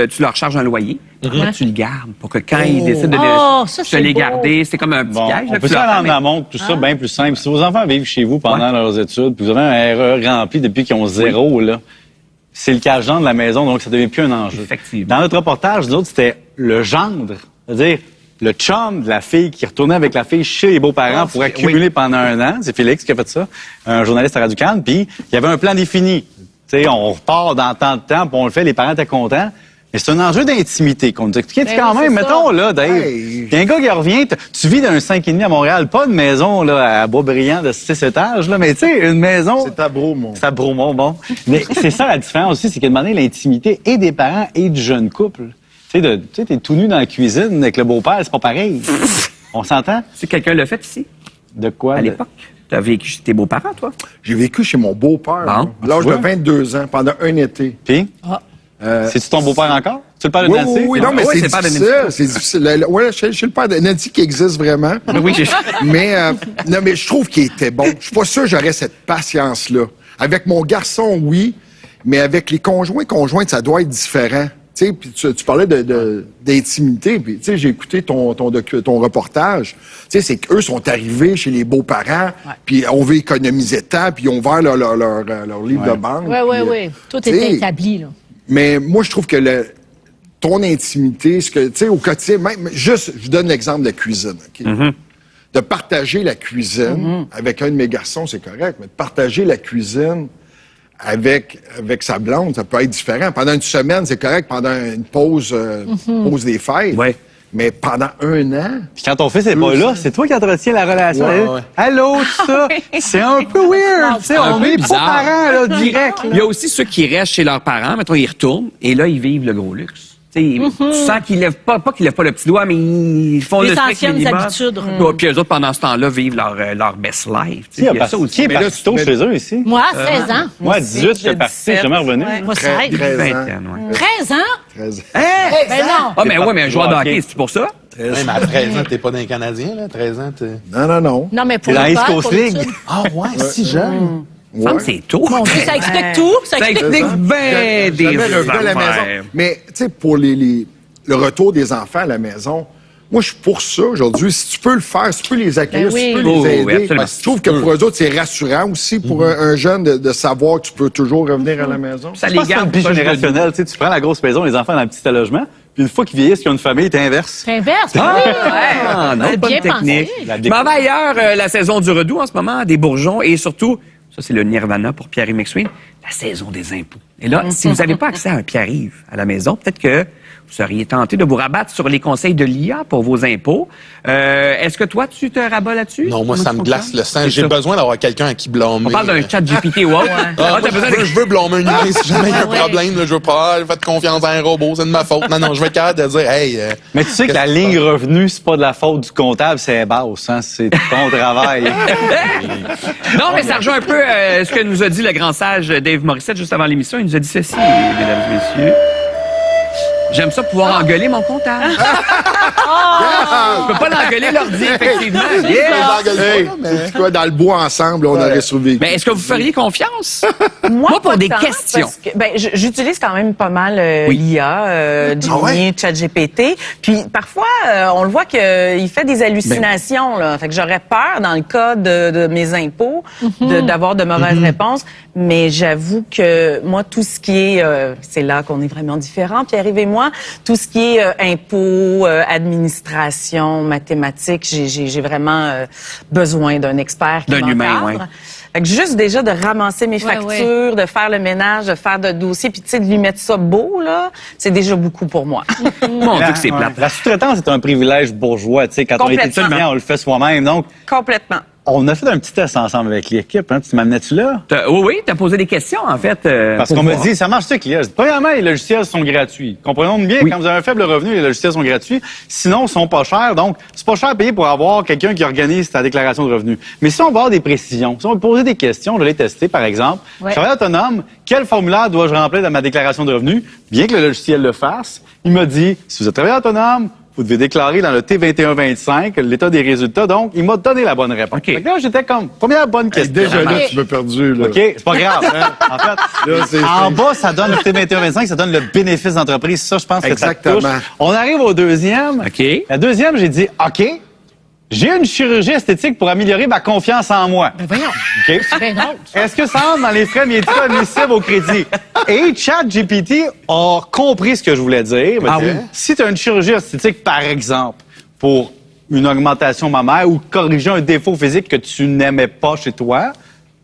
tu leur charges un loyer. Là, tu le gardes pour que quand ils décident de les garder, c'est comme un petit
Bon,
gage.
on
là,
peut
tu leur
faire en
permets.
amont, tout ça, bien plus simple. Si vos enfants vivent chez vous pendant leurs études, puis vous avez un RE rempli depuis qu'ils ont 0, là, c'est le cash-gendre de la maison, donc ça devient plus un enjeu.
Effectivement.
Dans notre reportage, nous autres, c'était le gendre, c'est-à-dire le chum de la fille qui retournait avec la fille chez les beaux-parents pour accumuler pendant un an. C'est Félix qui a fait ça, un journaliste à Radio-Can. Puis il y avait un plan défini. Tu sais, on repart dans tant de temps, puis on le fait, les parents étaient contents. Mais c'est un enjeu d'intimité qu'on nous expliquait. Quand même, mettons, là, Dave, il y a un gars qui revient, tu vis d'un 5,5 à Montréal, pas une maison là, à Boisbriand de 6 étages, là, mais tu sais, une maison...
C'est à Bromont.
C'est à Bromont, bon. Mais c'est ça la différence aussi, c'est qu'à demander l'intimité et des parents et du jeune couple. Tu sais, t'es tout nu dans la cuisine avec le beau-père, c'est pas pareil. On s'entend?
Si quelqu'un l'a fait ici?
De quoi?
À l'époque? Tu as vécu chez tes beaux-parents, toi?
J'ai vécu chez mon beau-père,
Bon.
à l'âge de 22 ans, pendant un été.
Puis? C'est-tu ton beau-père encore? Tu le parles de
Oui,
Nancy?
oui, non, mais
Oui,
c'est
pas de
difficile. C'est difficile. Ouais, je suis le père de Nancy qui existe vraiment.
Oui,
mais, non, mais je trouve qu'il était bon. Je suis pas sûr que j'aurais cette patience-là. Avec mon garçon, oui, mais avec les conjointes, ça doit être différent. Tu sais, puis tu parlais d'intimité, puis tu sais, j'ai écouté ton reportage. Tu sais, c'est qu'eux sont arrivés chez les beaux-parents, puis on veut économiser temps, puis ils ont ouvert leur livre de banque.
Oui. Tout est établi, là.
Mais moi, je trouve que ton intimité, ce que tu sais, au quotidien, même juste, je donne l'exemple de la cuisine, OK? De partager la cuisine avec un de mes garçons, c'est correct, mais de partager la cuisine avec sa blonde, ça peut être différent. Pendant une semaine, c'est correct. Pendant une pause des fêtes.
Ouais.
Mais pendant un an...
Puis quand ton fils n'est pas là, c'est toi qui entretiens la relation.
Ouais.
Allô, tout ça. C'est un peu weird. Tu sais, on n'est pas parents, là, direct.
Il y a aussi ceux qui restent chez leurs parents. Mettons, ils retournent et là, ils vivent le gros luxe. Tu sens qu'ils lèvent pas qu'ils lèvent pas le petit doigt, mais ils font le strict minimum.
habitudes.
Puis eux autres, pendant ce temps-là, vivent leur best life.
Qui est parti tôt chez eux ici?
Moi, 16 ans.
Moi, 18, j'étais parti, je suis jamais revenu.
Moi, 16.
13 ans.
13 ans?
13 ans.
Ben non.
Ah, mais ouais, mais un joueur de hockey, c'est pour ça?
Mais à 13 ans, t'es pas d'un Canadien, là? 13 ans, t'es...
Non.
Non, mais pour
T'es dans
le
East
père,
Coast
pour
League.
l'étude.
Ah ouais, si jeune.
Ça me semble que c'est tôt.
Mon Dieu, ça explique tout. Ça
Ça
explique
explique bien des
Jamais revenu à la maison.
affaires.
Mais, tu sais, pour le retour des enfants à la maison, moi, je suis pour ça aujourd'hui. Si tu peux le faire, si tu peux les accueillir,
Ben
si tu peux
oui.
les aider.
Oui, absolument.
Je trouve que pour eux autres, c'est rassurant aussi pour un jeune de savoir que tu peux toujours revenir à la maison.
Ça
Je
les
pense que c'est
garde
un bigénérationnel. Tu sais, tu prends la grosse maison, les enfants dans le petit logement, puis une fois qu'ils vieillissent, qu'ils ont une famille, t'es inverse.
C'est inverse.
Ah, non,
C'est
bonne
bien
technique.
pensé.
Je m'en vais ailleurs, la saison du redout en ce moment, des bourgeons, et surtout, ça c'est le nirvana pour Pierre-Yves McSween, la saison des impôts. Et là, si vous n'avez pas accès à un Pierre-Yves à la maison, peut-être que vous seriez tenté de vous rabattre sur les conseils de l'IA pour vos impôts. Est-ce que toi, tu te rabats là-dessus?
Non, moi, ça me glace le sang.
C'est
J'ai
ça.
besoin d'avoir quelqu'un à qui blâmer.
On parle d'un chat GPT ou autre.
Ah,
t'as besoin de...
je veux blâmer un humain si jamais il y a un problème. Là, je veux pas faites confiance à un robot, c'est de ma faute. Non, je veux être capable de dire, hey...
Mais tu sais que la ligne revenu, c'est pas de la faute du comptable, c'est basse, hein? C'est ton travail.
Non, mais ça rejoint un peu ce que nous a dit le grand sage Dave Morissette juste avant l'émission. Il nous a dit ceci, mesdames et messieurs. J'aime ça pouvoir engueuler mon comptable. Je peux pas l'engueuler l'ordi, effectivement.
Hey, quoi, dans le bois ensemble, on aurait survécu.
Mais est-ce que vous feriez confiance?
Moi,
pour
pas
des
tant,
questions.
parce que, j'utilise quand même pas mal
Oui.
l'IA, Gemini, ChatGPT. Puis parfois, on le voit qu'il fait des hallucinations. Là. Fait que j'aurais peur, dans le cas de mes impôts, d'avoir de mauvaises réponses. Mais j'avoue que moi, tout ce qui est... c'est là qu'on est vraiment différents, Pierre-Yves et moi. Tout ce qui est impôts, administration, mathématiques, j'ai vraiment besoin d'un expert qui
D'un humain,
m'encadre. Fait que juste déjà de ramasser mes factures, de faire le ménage, de faire de dossiers, puis tu sais, de lui mettre ça beau, là, c'est déjà beaucoup pour moi.
Mon Dieu que c'est plate.
La sous-traitance est un privilège bourgeois. Tu sais, quand on est étudiant, on le fait soi-même. Donc,
Complètement.
on a fait un petit test ensemble avec l'équipe. Hein. Tu m'amenais-tu là?
Oui, t'as posé des questions, en fait.
Parce
pour
qu'on me
voir.
dit, ça marche avec l'IA. Premièrement, les logiciels sont gratuits. Comprenons bien, quand vous avez un faible revenu, les logiciels sont gratuits. Sinon, ils sont pas chers. Donc, c'est pas cher à payer pour avoir quelqu'un qui organise ta déclaration de revenus. Mais si on va avoir des précisions, si on va poser des questions, je vais les tester, par exemple.
Ouais.
Travailleur autonome, quel formulaire dois-je remplir dans ma déclaration de revenus? Bien que le logiciel le fasse, il m'a dit, si vous êtes travailleur autonome, vous devez déclarer dans le T2125 l'état des résultats. Donc, il m'a donné la bonne réponse. Fait que là, j'étais comme, première bonne question.
Déjà là, tu m'as perdu. Là.
OK, c'est pas grave. Hein? En fait, en bas, ça donne le T2125, ça donne le bénéfice d'entreprise. Ça, je pense que ça touche. On arrive au deuxième.
OK.
La deuxième, j'ai dit, OK, j'ai une chirurgie esthétique pour améliorer ma confiance en moi.
Ben voyons.
OK.
Ben non.
Est-ce que ça entre dans les frais médicaux admissibles au crédit? Et ChatGPT a compris ce que je voulais dire.
Ah oui?
Si tu as une chirurgie esthétique, par exemple, pour une augmentation mammaire ou corriger un défaut physique que tu n'aimais pas chez toi,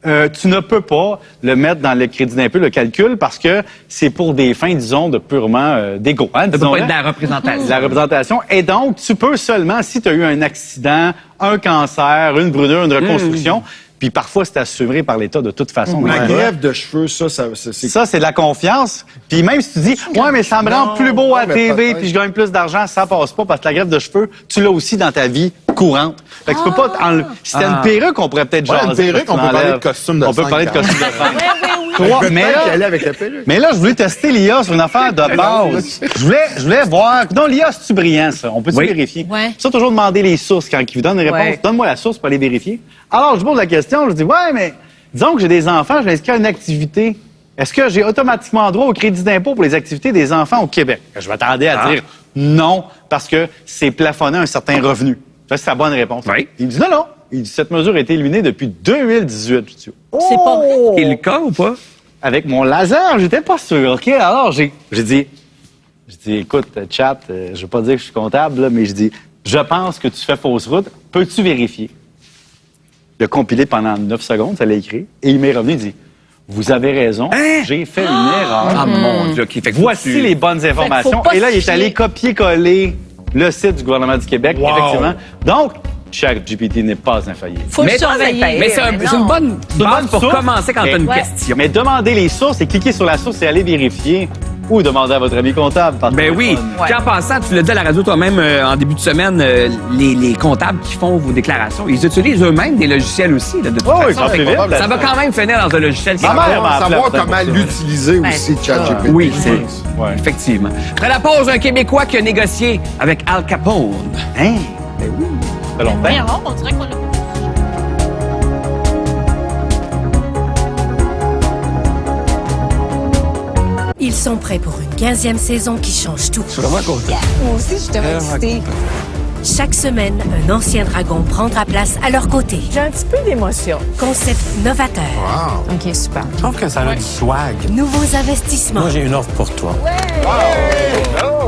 tu ne peux pas le mettre dans le crédit d'impôt, le calcul, parce que c'est pour des fins, disons, de purement d'égo. Hein,
Ça peut pas être de la représentation.
de la représentation. Et donc, tu peux seulement, si tu as eu un accident, un cancer, une brûlure, une reconstruction, Puis parfois, c'est assuré par l'État de toute façon.
La greffe de cheveux, ça c'est...
Ça, c'est de la confiance. Puis même si tu dis, ouais, mais ça me rend plus beau à TV, puis je gagne plus d'argent, ça passe pas, parce que la greffe de cheveux, tu l'as aussi dans ta vie courante. Fait que tu peux pas enlever. Si t'as une perruque, on pourrait peut-être jaser.
Une perruque, on peut parler de costume de
On peut parler de costume de femme.
Mais
là, je voulais tester l'IA sur une affaire de base. Je voulais voir. Donc, l'IA, c'est-tu brillant, ça? On peut-tu vérifier?
Ouais.
Ça, toujours demander les sources quand ils vous donnent une réponse.
Ouais.
Donne-moi la source pour aller vérifier. Alors, je pose la question, je dis, ouais, mais disons que j'ai des enfants, je vais inscrire une activité. Est-ce que j'ai automatiquement droit au crédit d'impôt pour les activités des enfants au Québec? Je m'attendais à dire non, parce que c'est plafonné à un certain revenu. Ça, c'est la bonne réponse.
Oui.
Il me dit non. Il dit, cette mesure a été éliminée depuis 2018. Je dis,
C'est pas vrai.
C'est le cas ou pas?
Avec mon laser, j'étais pas sûr. OK, alors j'ai dit, écoute, chat, je veux pas dire que je suis comptable, là, mais je dis, je pense que tu fais fausse route. Peux-tu vérifier? Il a compilé pendant 9 secondes, ça l'a écrit, et il m'est revenu, il dit, vous avez raison, j'ai fait une erreur.
Ah, mon Dieu, OK. Fait que
Voici les bonnes informations.
pas
Et là, il est
se
allé
fier.
copier-coller le site du gouvernement du Québec, effectivement. Donc, ChatGPT n'est pas infaillible.
Faut le surveiller.
Mais c'est une bonne base pour
source.
commencer quand tu as une question.
Mais demandez les sources et cliquez sur la source et allez vérifier. Ou demandez à votre ami comptable.
Ben oui. Puis en passant, tu l'as dit à la radio toi-même en début de semaine, les comptables qui font vos déclarations, ils utilisent eux-mêmes des logiciels aussi. Là, de toute façon.
Oui, ça fait vite.
Ça va quand même finir dans un logiciel.
Savoir comment l'utiliser aussi, ChatGPT.
Oui, c'est effectivement. Après la pause, un Québécois qui a négocié avec Al Capone.
Hein? Ben oui. Ça fait longtemps.
Voyons, on dirait qu'on a...
Ils sont prêts pour une 15e saison qui change tout.
Je suis vraiment content.
Moi aussi, je suis tellement excitée.
Chaque semaine, un ancien dragon prendra place à leur côté.
J'ai un petit peu d'émotion.
Concept novateur.
OK, super.
Je trouve que ça a du swag.
Nouveaux investissements.
Moi, j'ai une offre pour toi.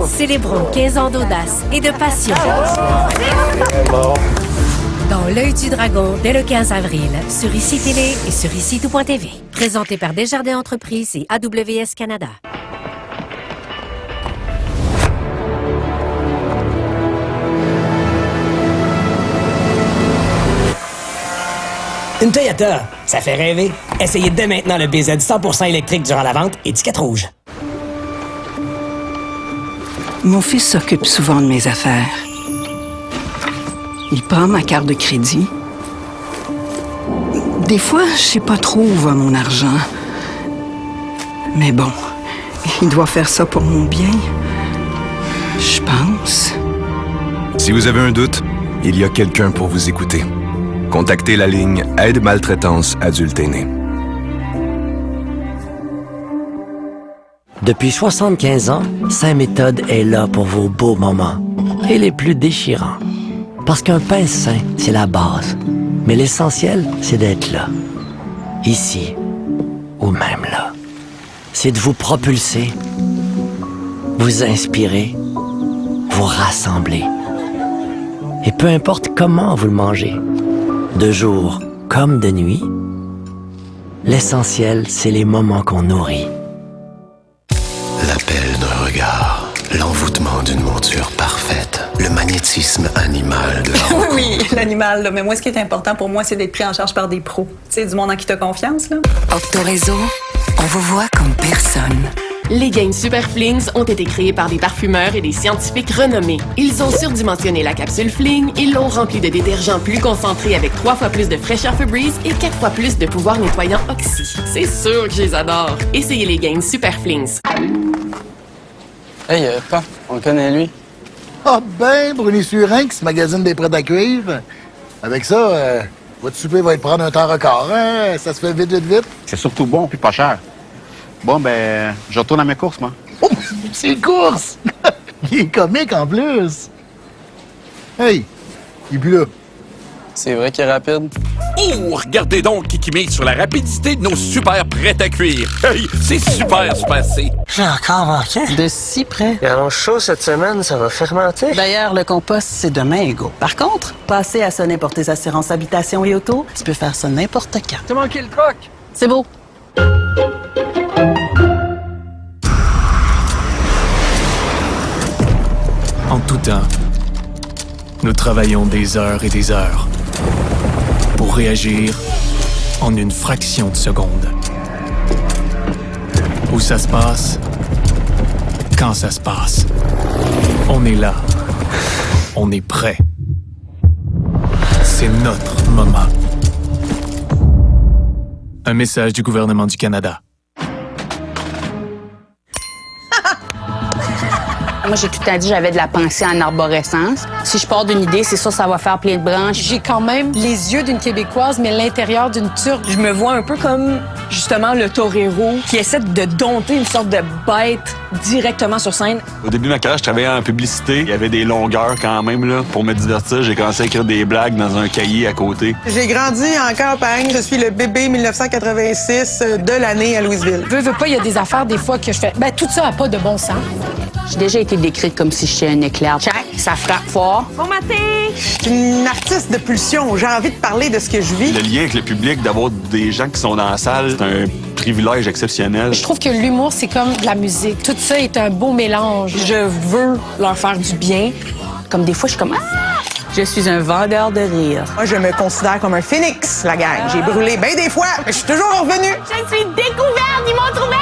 Célébrons 15 ans d'audace et de passion. Dans l'œil du dragon, dès le 15 avril, sur ICI Télé et sur ICI-tout.tv. Présenté par Desjardins Entreprises et AWS Canada.
Une Toyota, ça fait rêver. Essayez dès maintenant le BZ 100% électrique durant la vente, étiquette rouge.
Mon fils s'occupe souvent de mes affaires. Il prend ma carte de crédit. Des fois, je sais pas trop où va mon argent. Mais bon, il doit faire ça pour mon bien. Je pense.
Si vous avez un doute, il y a quelqu'un pour vous écouter. Contactez la ligne Aide maltraitance adulte aîné.
Depuis 75 ans, Saint-Méthode est là pour vos beaux moments et les plus déchirants. Parce qu'un pain sain, c'est la base. Mais l'essentiel, c'est d'être là. Ici, ou même là. C'est de vous propulser, vous inspirer, vous rassembler. Et peu importe comment vous le mangez, de jour comme de nuit, l'essentiel, c'est les moments qu'on nourrit.
L'appel d'un regard, l'envoûtement d'une monture parfaite, le magnétisme animal de la rencontre.
Oui, l'animal, là. Mais moi, ce qui est important pour moi, c'est d'être pris en charge par des pros. Tu sais, du monde en qui t'as confiance, là.
Octoréseau, on vous voit comme personne. Les gains Super Flings ont été créés par des parfumeurs et des scientifiques renommés. Ils ont surdimensionné la capsule Fling, ils l'ont remplie de détergents plus concentrés avec 3 fois plus de fraîcheur Febreze et 4 fois plus de pouvoir nettoyant Oxy. C'est sûr que je les adore. Essayez les gains Super Flings.
Hey, pas, on le connaît, lui.
Ah ben, Bruni Surinx, magazine des prêts à cuivre. Avec ça, votre souper va être prendre un temps record, hein? Ça se fait vite, vite, vite.
C'est surtout bon puis pas cher. Bon, ben, je retourne à mes courses, moi.
Oh, c'est course! Il est comique, en plus. Hey, il est plus là.
C'est vrai qu'il est rapide.
Oh, regardez donc qui mise sur la rapidité de nos super prêts à cuire. Hey, c'est super C.
J'ai encore manqué.
De si près. Il annonce chaud cette semaine, ça va fermenter.
D'ailleurs, le compost, c'est demain, Hugo. Par contre, passer à Sonnet pour tes assurances habitation et auto, tu peux faire ça n'importe quand.
T'as manqué le troc.
C'est beau.
En tout temps, nous travaillons des heures et des heures pour réagir
en une fraction de seconde. Où ça se passe, quand ça se passe. On est là. On est prêt. C'est notre moment. Un message du gouvernement du Canada.
Moi, j'ai tout le temps dit que j'avais de la pensée en arborescence. Si je pars d'une idée, c'est sûr ça va faire plein de branches.
J'ai quand même les yeux d'une Québécoise, mais l'intérieur d'une Turque.
Je me vois un peu comme, justement, le torero qui essaie de dompter une sorte de bête directement sur scène.
Au début de ma carrière, je travaillais en publicité. Il y avait des longueurs quand même, là. Pour me divertir, j'ai commencé à écrire des blagues dans un cahier à côté.
J'ai grandi en campagne. Je suis le bébé 1986 de l'année à Louisville.
Veux pas, il y a des affaires des fois que je fais. Ben, tout ça a pas de bon sens.
J'ai déjà été décrite comme si j'étais un éclair. Check, ça frappe fort.
Bon matin!
Je suis une artiste de pulsion. J'ai envie de parler de ce que je vis.
Le lien avec le public, d'avoir des gens qui sont dans la salle, c'est un privilège exceptionnel.
Je trouve que l'humour, c'est comme de la musique. Tout ça est un beau mélange.
Je veux leur faire du bien.
Comme des fois, je suis comme je suis un vendeur de rire.
Moi, je me considère comme un phénix, la gang. J'ai brûlé bien des fois, mais je suis toujours revenu.
Je suis découverte, ils m'ont trouvé!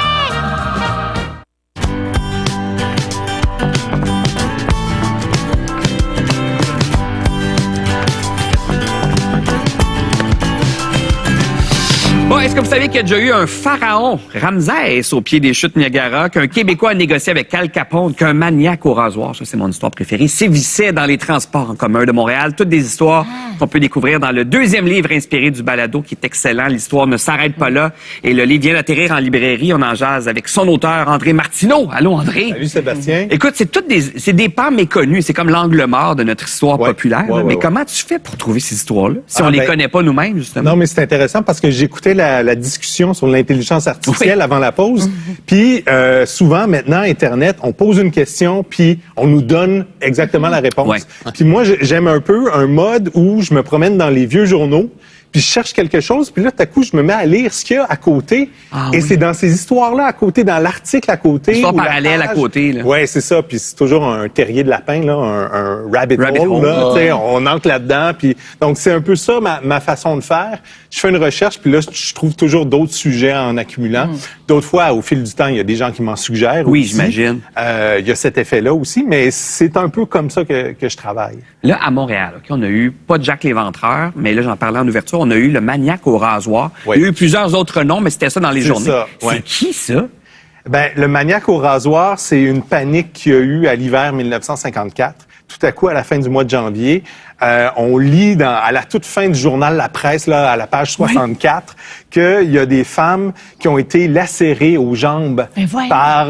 Bon, est-ce que vous savez qu'il y a déjà eu un pharaon, Ramsès, au pied des chutes Niagara, qu'un Québécois a négocié avec Al Capone, qu'un maniaque au rasoir, ça c'est mon histoire préférée, sévissait dans les transports en commun de Montréal? Toutes des histoires qu'on peut découvrir dans le deuxième livre inspiré du balado, qui est excellent. L'histoire ne s'arrête pas là. Et le livre vient d'atterrir en librairie. On en jase avec son auteur, André Martineau. Allô, André?
Salut, Sébastien.
Écoute, c'est des pans méconnus. C'est comme l'angle mort de notre histoire populaire. Mais comment tu fais pour trouver ces histoires-là, si on les connaît pas nous-mêmes, justement?
Non, mais c'est intéressant parce que j'écoutais la discussion sur l'intelligence artificielle avant la pause. Puis souvent, maintenant, Internet, on pose une question, puis on nous donne exactement la réponse. Puis moi, j'aime un peu un mode où je me promène dans les vieux journaux, puis je cherche quelque chose, puis là, tout à coup, je me mets à lire ce qu'il y a à côté. Et c'est dans ces histoires-là à côté, dans l'article à côté.
Histoire parallèle à côté, là.
Oui, c'est ça. Puis c'est toujours un terrier de lapin, là, un rabbit hole, là. Tu sais, on entre là-dedans. Puis donc, c'est un peu ça, ma façon de faire. Je fais une recherche, puis là, je trouve toujours d'autres sujets en accumulant. D'autres fois, au fil du temps, il y a des gens qui m'en suggèrent.
Oui,
aussi.
j'imagine.
Il y a cet effet-là aussi, mais c'est un peu comme ça que je travaille.
Là, à Montréal, on a eu, pas Jack l'Éventreur, mais là, j'en parlais en ouverture, on a eu le maniaque au rasoir. Il y a eu plusieurs autres noms, mais c'était ça dans les journées. C'est qui, ça?
Ben, le maniaque au rasoir, c'est une panique qu'il y a eu à l'hiver 1954. Tout à coup, à la fin du mois de janvier, on lit à la toute fin du journal La Presse, là, à la page 64, qu'il y a des femmes qui ont été lacérées aux jambes par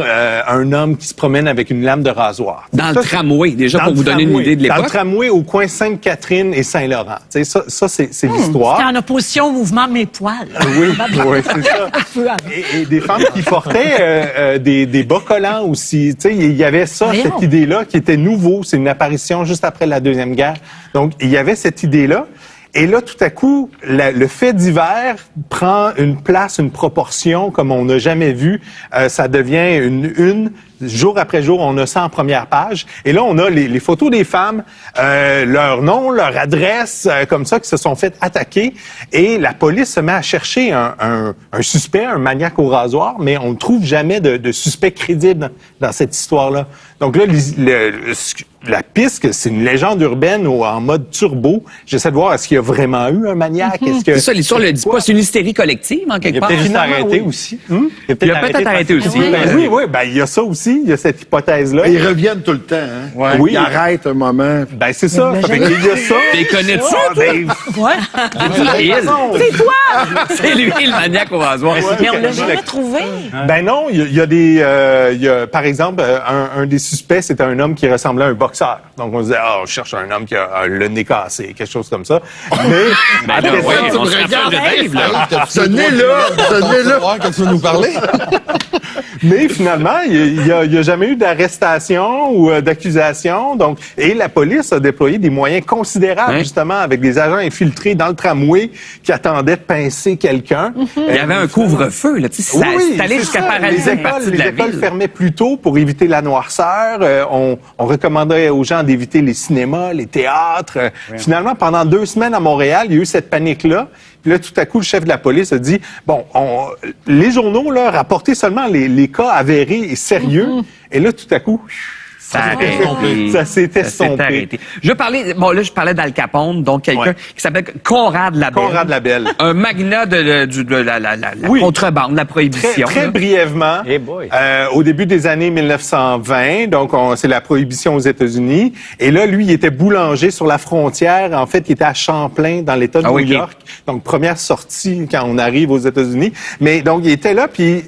un homme qui se promène avec une lame de rasoir.
Dans le tramway, déjà, pour vous donner une idée de l'époque.
Dans le tramway au coin Sainte-Catherine et Saint-Laurent. Ça, c'est l'histoire.
C'était en opposition au mouvement Mes Poils.
Oui, c'est ça. Et des femmes qui portaient des bas collants aussi. Il y avait ça, cette idée-là, qui était nouveau. C'est une apparition juste après la Deuxième Guerre. Donc, il y avait cette idée-là. Et là, tout à coup, le fait divers prend une place, une proportion comme on n'a jamais vu. Ça devient une. Jour après jour, on a ça en première page. Et là, on a les photos des femmes, leur nom, leur adresse, comme ça, qui se sont fait attaquer. Et la police se met à chercher un suspect, un maniaque au rasoir, mais on ne trouve jamais de suspect crédible dans cette histoire-là. Donc là, la piste, c'est une légende urbaine en mode turbo. J'essaie de voir, est-ce qu'il y a vraiment eu un maniaque?
C'est ça, l'histoire le dit pas. C'est une hystérie collective, en quelque part.
Il a peut-être arrêté aussi.
Il a peut-être arrêté aussi.
Oui, ben, il y a ça aussi. Il y a cette hypothèse-là.
Ils reviennent tout le temps, hein?
Oui.
Ils arrêtent un moment.
Ben, c'est ça. Il y a ça.
Tu connais-tu,
C'est toi!
C'est lui, le maniaque au rasoir.
Mais on l'a jamais trouvé.
Ben non, il y a des... par exemple, un des suspects, c'était un homme qui ressemblait à un boxeur. Donc, on se disait, on cherche un homme qui a le nez cassé, quelque chose comme ça. Mais...
on se regarde. Ce nez-là,
que tu veux nous parler.
Mais finalement, il n'y a jamais eu d'arrestation ou d'accusation. Donc, et la police a déployé des moyens considérables, justement, avec des agents infiltrés dans le tramway qui attendaient de pincer quelqu'un.
Il y avait un couvre-feu, là. C'est allé jusqu'à paralyser une partie de la ville.
Les écoles fermaient plus tôt pour éviter la noirceur. On recommandait aux gens d'éviter les cinémas, les théâtres. Finalement, pendant 2 semaines à Montréal, il y a eu cette panique-là. Puis là, tout à coup, le chef de la police a dit, bon, les journaux, là, rapportaient seulement les cas avérés et sérieux. Et là, tout à coup... Ça s'est estompé.
Je parlais d'Al Capone, donc quelqu'un qui s'appelle Conrad Labelle.
Conrad Labelle.
Un magnat de la contrebande, la prohibition.
Très brièvement, au début des années 1920, donc c'est la prohibition aux États-Unis. Et là, lui, il était boulanger sur la frontière. En fait, il était à Champlain, dans l'État de New York. Donc, première sortie quand on arrive aux États-Unis. Mais donc, il était là, puis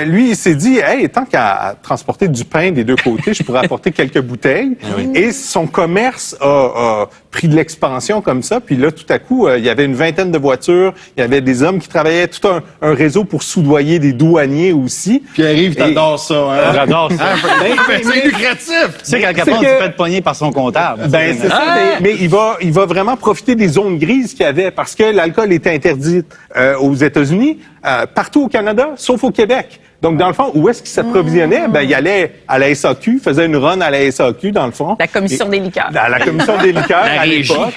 lui, il s'est dit, hey, tant qu'à transporter du pain des deux côtés, je pourrais apporter quelques bouteilles. Et son commerce a pris de l'expansion comme ça. Puis là, tout à coup, il y avait une vingtaine de voitures. Il y avait des hommes qui travaillaient, tout un réseau pour soudoyer des douaniers aussi.
Pierre-Yves, t'adores ça, hein?
J'adore ça.
C'est lucratif!
Tu sais, qu'Al Capone se fait pogner par son comptable.
Ben, c'est ça. Mais il va vraiment profiter des zones grises qu'il y avait parce que l'alcool était interdit aux États-Unis, partout au Canada, sauf au Québec. Donc, dans le fond, où est-ce qu'il s'approvisionnait? Ben, il allait à la SAQ, faisait une run à la SAQ, dans le fond.
La commission des liqueurs.
La commission des liqueurs, à l'époque.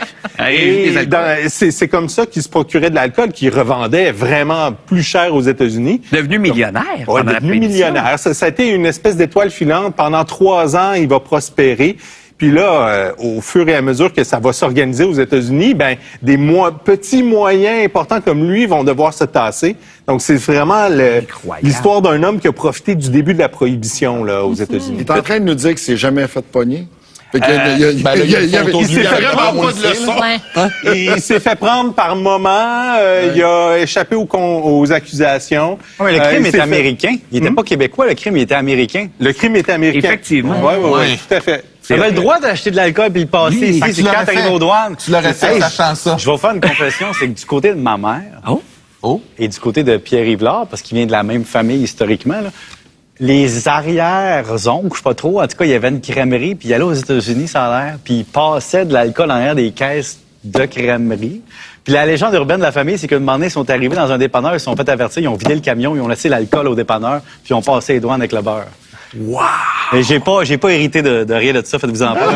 C'est comme ça qu'il se procurait de l'alcool, qu'il revendait vraiment plus cher aux États-Unis.
Devenu millionnaire.
Oui, devenu millionnaire. Ça a été une espèce d'étoile filante. Pendant 3 ans, il va prospérer. Puis là, au fur et à mesure que ça va s'organiser aux États-Unis, ben des petits moyens importants comme lui vont devoir se tasser. Donc, c'est vraiment l'histoire d'un homme qui a profité du début de la prohibition là aux États-Unis.
Il est en train de nous dire qu'il s'est jamais fait pogner.
Il s'est fait prendre par moment. Il a échappé aux accusations.
Ouais, le crime était américain. Il n'était pas québécois, le crime il était américain.
Le crime était américain.
Effectivement.
Oui, tout à fait.
Tu avais le droit d'acheter de l'alcool puis le passer ici. C'est quand t'arrives aux douanes.
Tu l'aurais fait, sachant ça.
Je vais vous faire une confession, c'est que du côté de ma mère et du côté de Pierre-Yves Lard, parce qu'il vient de la même famille historiquement, là, les arrière-oncles, je sais pas trop, en tout cas, il y avait une crèmerie, puis il allait aux États-Unis, ça a l'air, puis il passait de l'alcool en arrière des caisses de crèmerie. Puis la légende urbaine de la famille, c'est qu'un moment donné, ils sont arrivés dans un dépanneur, ils se sont fait avertir, ils ont vidé le camion, ils ont laissé l'alcool au dépanneur, puis ils ont passé les douanes avec le beurre.
Wow!
Et j'ai pas hérité de rien de ça, faites-vous en pas.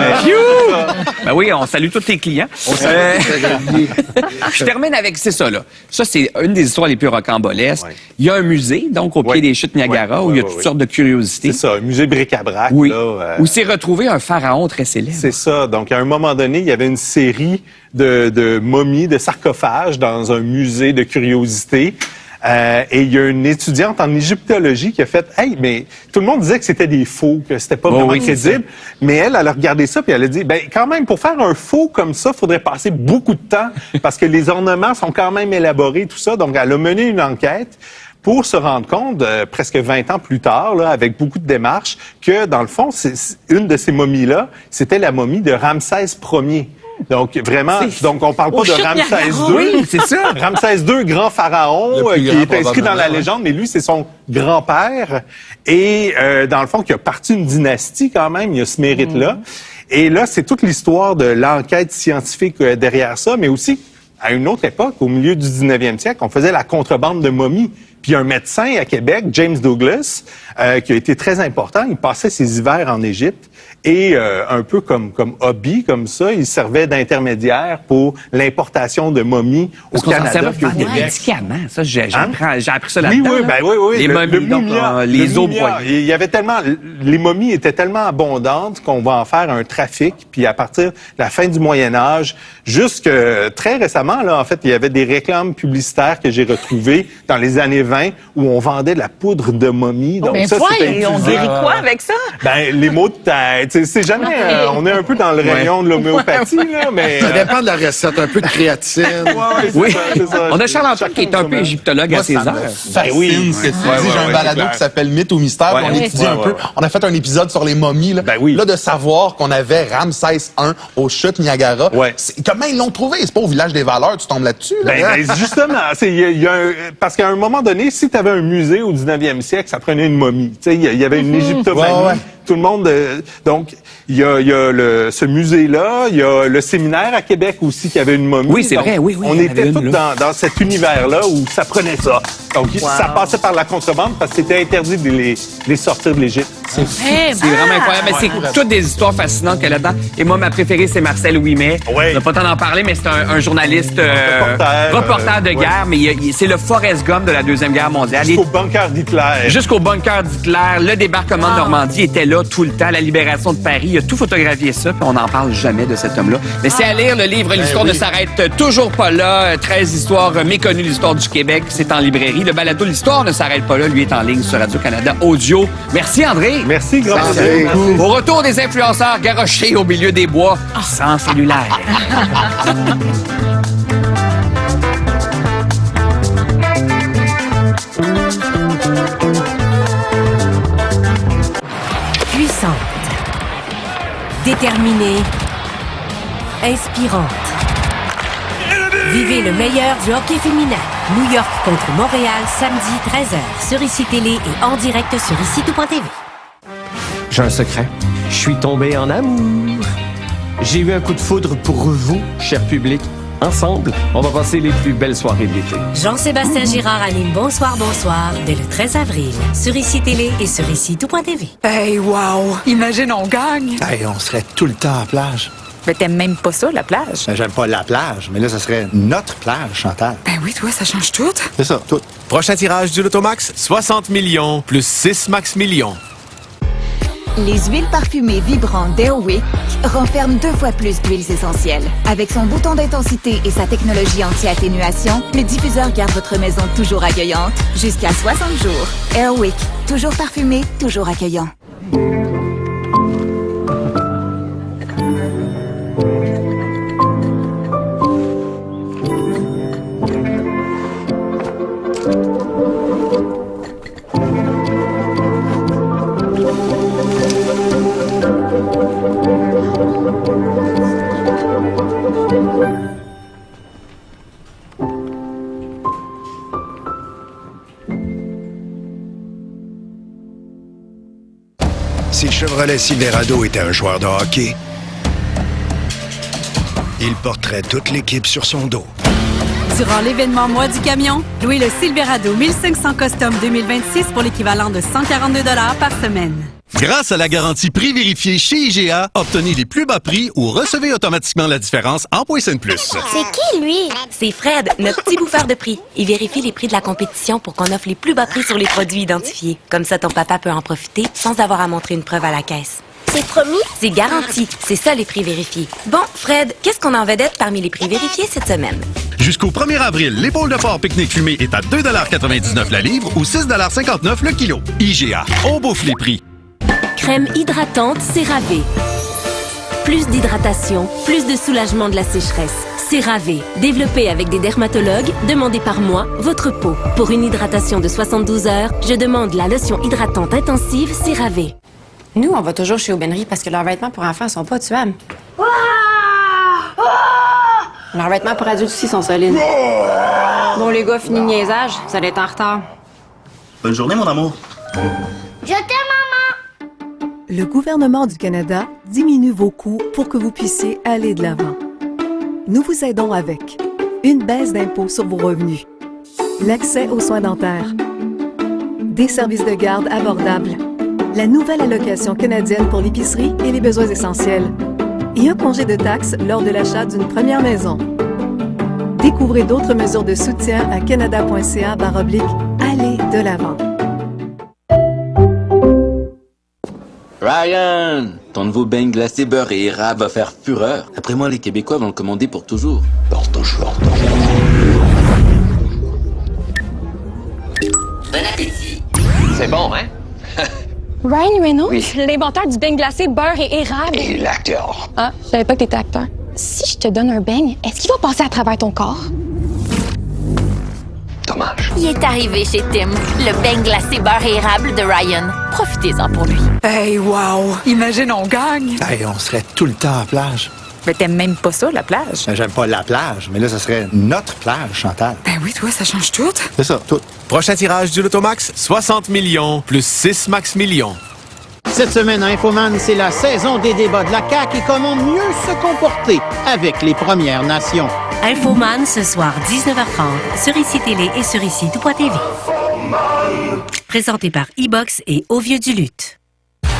Ben oui, on salue tous tes clients. Je termine avec, c'est ça, là. Ça, c'est une des histoires les plus rocambolesques. Il y a un musée, donc, au pied des chutes Niagara, où il y a toutes sortes de curiosités.
C'est ça, un musée bric-à-brac.
Oui.
Là,
où s'est retrouvé un pharaon très célèbre.
C'est ça. Donc, à un moment donné, il y avait une série de momies, de sarcophages dans un musée de curiosités. Et il y a une étudiante en égyptologie qui a fait « Hey, mais tout le monde disait que c'était des faux, que c'était pas vraiment crédible. » Mais elle a regardé ça puis elle a dit « Ben, quand même, pour faire un faux comme ça, il faudrait passer beaucoup de temps parce que les ornements sont quand même élaborés, tout ça. » Donc, elle a mené une enquête pour se rendre compte, presque 20 ans plus tard, là, avec beaucoup de démarches, que, dans le fond, une de ces momies-là, c'était la momie de Ramsès Ier. Donc, vraiment, on parle pas de Ramsès II.
Oui, c'est ça.
Ramsès II, grand pharaon, qui est inscrit dans la légende, mais lui, c'est son grand-père. Et, dans le fond, qui a parti une dynastie quand même, il a ce mérite-là. Et là, c'est toute l'histoire de l'enquête scientifique derrière ça, mais aussi, à une autre époque, au milieu du 19e siècle, on faisait la contrebande de momies. Puis un médecin à Québec, James Douglas, qui a été très important, il passait ses hivers en Égypte et un peu comme hobby, comme ça, il servait d'intermédiaire pour l'importation de momies au Canada puis au Québec.
Des médicaments, ça, j'ai appris ça là-dedans.
Oui.
Les momies, les os broyés.
Il y avait tellement, les momies étaient tellement abondantes qu'on va en faire un trafic. Puis à partir de la fin du Moyen Âge, jusque très récemment, là, en fait, il y avait des réclames publicitaires que j'ai retrouvées dans les années 20 où on vendait de la poudre de momie. Donc ça,
et on guérit quoi avec ça?
Ben, les maux de tête. C'est jamais... on est un peu dans le rayon de l'homéopathie, là, mais...
Ça dépend de la recette. Un peu de créatine.
Oui. On a Charles-Antoine qui est un peu égyptologue à ses heures.
Fascine ce que tu dis. J'ai un balado qui s'appelle Mythe ou Mystère. On étudie un peu. On a fait un épisode sur les momies. Là, là de savoir qu'on avait Ramsès I aux chutes Niagara. Comment ils l'ont trouvé? C'est pas au village des Valeurs, tu tombes là-dessus. Là.
Justement, parce qu'à un moment donné, si tu avais un musée au 19e siècle, ça prenait une momie. Il y avait une égyptophanie. Tout le monde... donc, il y a ce musée-là. Il y a le séminaire à Québec aussi qui avait une momie.
Oui, c'est vrai. Oui,
on était tous dans cet univers-là où ça prenait ça. Donc, ça passait par la contrebande parce que c'était interdit de les sortir de l'Égypte.
C'est vraiment incroyable. Mais c'est toutes des histoires fascinantes qu'il y a là-dedans. Et moi, ma préférée, c'est Marcel Ouimet.
Oui.
On n'a pas le temps d'en parler, mais c'est un journaliste reporter de guerre. Mais c'est le Forrest Gump de la Deuxième Guerre mondiale.
Jusqu'au bunker d'Hitler.
Jusqu'au bunker d'Hitler. Le débarquement de Normandie était là tout le temps. La libération de Paris. Il a tout photographié ça. Puis on n'en parle jamais de cet homme-là. Mais c'est à lire le livre L'histoire ne s'arrête toujours pas là. 13 histoires méconnues de l'histoire du Québec. C'est en librairie. Le balado L'histoire ne s'arrête pas là. Lui est en ligne sur Radio-Canada Audio. Merci, André.
Merci, grand
Merci.
Au retour des influenceurs garochés au milieu des bois, sans cellulaire.
Puissante, déterminée, inspirante. Vivez le meilleur du hockey féminin. New York contre Montréal, samedi 13h, sur ICI Télé et en direct sur ICI.TV.
J'ai un secret. Je suis tombé en amour. J'ai eu un coup de foudre pour vous, cher public. Ensemble, on va passer les plus belles soirées de l'été.
Jean-Sébastien Girard anime Bonsoir, bonsoir dès le 13 avril sur ICI Télé et sur ICI.TV.
Hey, wow! Imagine, on gagne!
Hey, on serait tout le temps à la plage.
Mais t'aimes même pas ça, la plage?
Ben, j'aime pas la plage, mais là, ça serait notre plage, Chantal.
Ben oui, toi, ça change tout.
C'est ça, tout.
Prochain tirage du Lotomax, 60 millions plus 6 max millions.
Les huiles parfumées vibrantes d'Airwick renferment 2 fois plus d'huiles essentielles. Avec son bouton d'intensité et sa technologie anti-atténuation, le diffuseur garde votre maison toujours accueillante jusqu'à 60 jours. Airwick, toujours parfumé, toujours accueillant.
Si Chevrolet Silverado était un joueur de hockey, il porterait toute l'équipe sur son dos.
Durant l'événement Mois du camion, louez le Silverado 1500 Custom 2026 pour l'équivalent de 142 $ par semaine.
Grâce à la garantie prix vérifié chez IGA, obtenez les plus bas prix ou recevez automatiquement la différence en points plus.
C'est qui, lui? C'est Fred, notre petit bouffeur de prix. Il vérifie les prix de la compétition pour qu'on offre les plus bas prix sur les produits identifiés. Comme ça, ton papa peut en profiter sans avoir à montrer une preuve à la caisse. C'est promis? C'est garanti. C'est ça, les prix vérifiés. Bon, Fred, qu'est-ce qu'on a en vedette parmi les prix vérifiés cette semaine?
Jusqu'au 1er avril, l'épaule de porc pique-nique fumée est à 2,99 la livre ou 6,59 le kilo. IGA, on bouffe les prix.
Crème hydratante CeraVe. Plus d'hydratation, plus de soulagement de la sécheresse. CeraVe, développé avec des dermatologues, demandez par mois votre peau. Pour une hydratation de 72 heures, je demande la lotion hydratante intensive CeraVe.
Nous, on va toujours chez Aubainerie parce que leurs vêtements pour enfants sont pas tuables. Leurs vêtements pour adultes aussi sont solides. Bon, les gars, fini le niaisage. Vous allez être en retard.
Bonne journée, mon amour.
Je t'aime, maman!
Le gouvernement du Canada diminue vos coûts pour que vous puissiez aller de l'avant. Nous vous aidons avec une baisse d'impôt sur vos revenus, l'accès aux soins dentaires, des services de garde abordables, la nouvelle allocation canadienne pour l'épicerie et les besoins essentiels, et un congé de taxes lors de l'achat d'une première maison. Découvrez d'autres mesures de soutien à canada.ca/allez de l'avant.
Ryan, ton nouveau beignet glacé beurre et érable va faire fureur. Après moi, les Québécois vont le commander pour toujours. Pour toujours. Bon appétit.
C'est bon, hein?
Ryan Reynolds,
oui.
L'inventeur du beigne glacé beurre et érable.
Et l'acteur.
Ah, je savais pas que t'étais acteur. Si je te donne un beigne, est-ce qu'il va passer à travers ton corps?
Dommage.
Il est arrivé chez Tim, le beigne glacé beurre et érable de Ryan. Profitez-en pour lui.
Hey, wow! Imagine, on gagne!
Hey, on serait tout le temps à la plage.
Mais t'aimes même pas ça, la plage?
Ben, j'aime pas la plage, mais là, ça serait notre plage, Chantal.
Ben oui, toi, ça change tout.
C'est ça, tout.
Prochain tirage du Lotomax, 60 millions plus 6 max millions.
Cette semaine à Infoman, c'est la saison des débats de la CAQ et comment mieux se comporter avec les Premières Nations.
Infoman, ce soir, 19h30, sur ICI Télé et sur ICI.TV. Présenté par e-Box et Au Vieux du Lutte.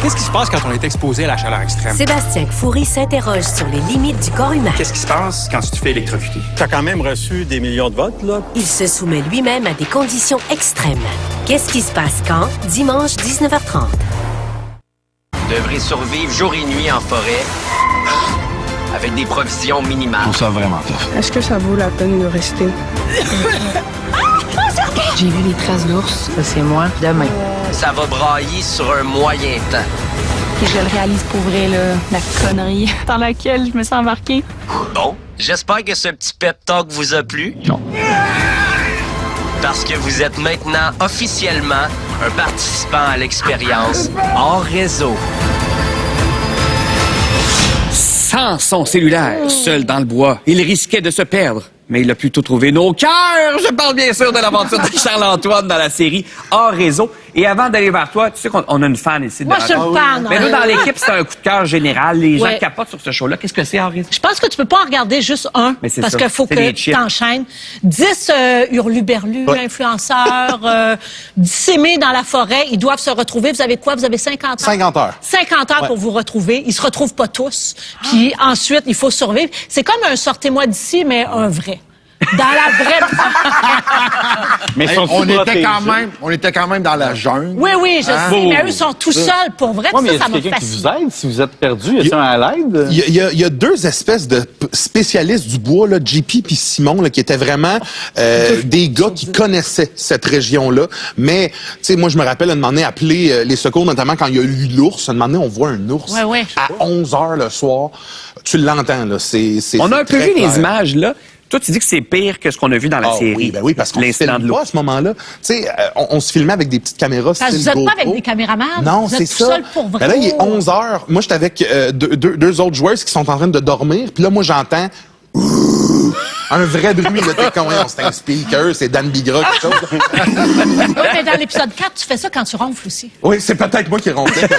Qu'est-ce qui se passe quand on est exposé à la chaleur extrême?
Sébastien Kfouri s'interroge sur les limites du corps humain.
Qu'est-ce qui se passe quand tu te fais électrocuter? T'as quand même reçu des millions de votes, là.
Il se soumet lui-même à des conditions extrêmes. Qu'est-ce qui se passe quand? Dimanche, 19h30.
Vous devrez survivre jour et nuit en forêt avec des provisions minimales.
Je trouve ça vraiment tough.
Est-ce que ça vaut la peine de rester?
J'ai vu les traces d'ours. Ça, c'est moi. Demain.
Ça va brailler sur un moyen temps.
Et je le réalise pour vrai, là, la connerie dans laquelle je me sens embarquée.
Bon, j'espère que ce petit pep talk vous a plu.
Non.
Parce que vous êtes maintenant officiellement un participant à l'expérience hors réseau.
Sans son cellulaire, seul dans le bois, il risquait de se perdre. Mais il a plutôt trouvé nos cœurs. Je parle bien sûr de l'aventure de Charles-Antoine dans la série Hors réseau. Et avant d'aller vers toi, tu sais qu'on a une fan ici.
Moi, je suis une fan.
Mais nous, dans l'équipe, c'est un coup de cœur général. Les gens capotent sur ce show-là. Qu'est-ce que c'est, Hors réseau?
Je pense que tu peux pas en regarder juste un. Parce qu'il faut que tu t'enchaînes. 10 hurluberlus, influenceurs, dissémés dans la forêt. Ils doivent se retrouver. Vous avez quoi? Vous avez 50 heures?
50 heures.
50 heures pour vous retrouver. Ils se retrouvent pas tous. Puis ensuite, il faut survivre. C'est comme un sortez-moi d'ici, mais un vrai. Dans la vraie...
Mais on était quand même dans la jungle.
Oui, je sais, mais eux sont tout seuls, pour vrai.
Ouais, mais
ça
y a quelqu'un qui vous aide si vous êtes perdu? Y a-t-il un à l'aide?
Il y a deux espèces de spécialistes du bois, là, JP puis Simon, là, qui étaient vraiment des gars qui connaissaient cette région-là. Mais, tu sais, moi, je me rappelle, un moment donné, appeler les secours, notamment quand il y a eu l'ours. Un moment donné, on voit un ours à 11 heures le soir. Tu l'entends, là.
On a un peu vu les images, là. Toi, tu dis que c'est pire que ce qu'on a vu dans la série.
Oui, parce qu'on se filme pas à ce moment-là. Tu sais, on se filmait avec des petites caméras.
Parce que vous n'êtes pas avec des caméramans.
Non, c'est ça.
Seul pour vrai.
Ben là, il est 11 heures. Moi, j'étais avec deux autres joueurs qui sont en train de dormir. Puis là, moi, j'entends un vrai bruit. C'était un speaker, c'est Dan Bigra, quelque chose.
Oui, mais dans l'épisode 4, tu fais ça quand tu ronfles aussi.
Oui, c'est peut-être moi qui ronflais.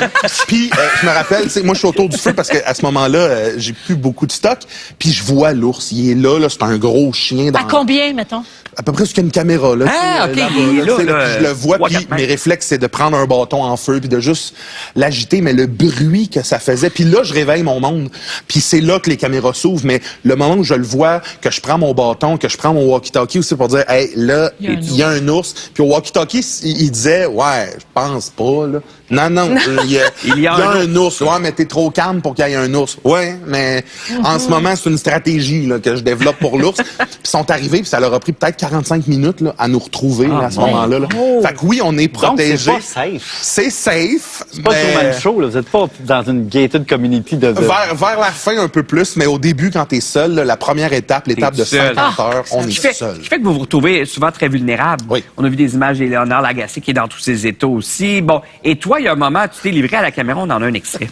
Puis, je me rappelle, moi, je suis autour du feu parce qu'à ce moment-là, j'ai plus beaucoup de stock. Puis, je vois l'ours. Il est là, c'est un gros chien.
À combien, mettons?
À peu près jusqu'à une caméra, là.
Ah, OK, il est là.
Je le vois, puis mes réflexes, c'est de prendre un bâton en feu, puis de juste l'agiter, mais le bruit que ça faisait. Puis là, je réveille mon monde. Puis c'est là que les caméras s'ouvrent. Mais le moment où je le vois, que je prends mon bâton, que je prends mon walkie-talkie aussi pour dire, hey, là, il y a un ours. Puis au walkie-talkie, il disait, ouais, je pense pas, là. Non, il y a un ours. Ouais, mais t'es trop calme pour qu'il y ait un ours. Ouais, mais en ce moment, c'est une stratégie là, que je développe pour l'ours. Puis ils sont arrivés, puis ça leur a pris peut-être 45 minutes là, à nous retrouver là, à ce moment-là. Là. Fait que oui, on est protégés.
Donc, c'est pas safe.
C'est safe.
C'est pas Truman Show, là. Vous êtes pas dans une gated community de...
Vers la fin un peu plus, mais au début, quand t'es seul, là, la première étape, l'étape de 50 heures, on est seul.
Ce qui fait que vous vous retrouvez souvent très vulnérable. Oui. On a vu des images d'Éléonore Lagacé qui est dans tous ses états aussi. Bon, et toi, il y a un moment, tu t'es livré à la caméra, on en a un extrait.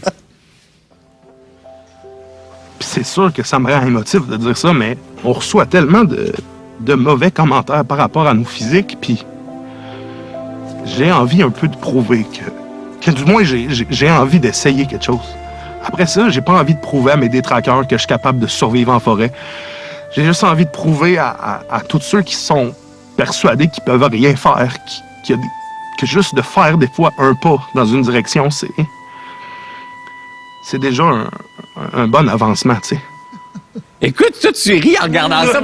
C'est sûr que ça me rend émotif de dire ça, mais on reçoit tellement de mauvais commentaires par rapport à nos physiques, puis j'ai envie un peu de prouver que du moins, j'ai envie d'essayer quelque chose. Après ça, j'ai pas envie de prouver à mes détraqueurs que je suis capable de survivre en forêt. J'ai juste envie de prouver à tous ceux qui sont persuadés qu'ils peuvent rien faire, que juste de faire des fois un pas dans une direction, c'est déjà un bon avancement, tu sais.
Écoute, toi, tu ris en regardant ça.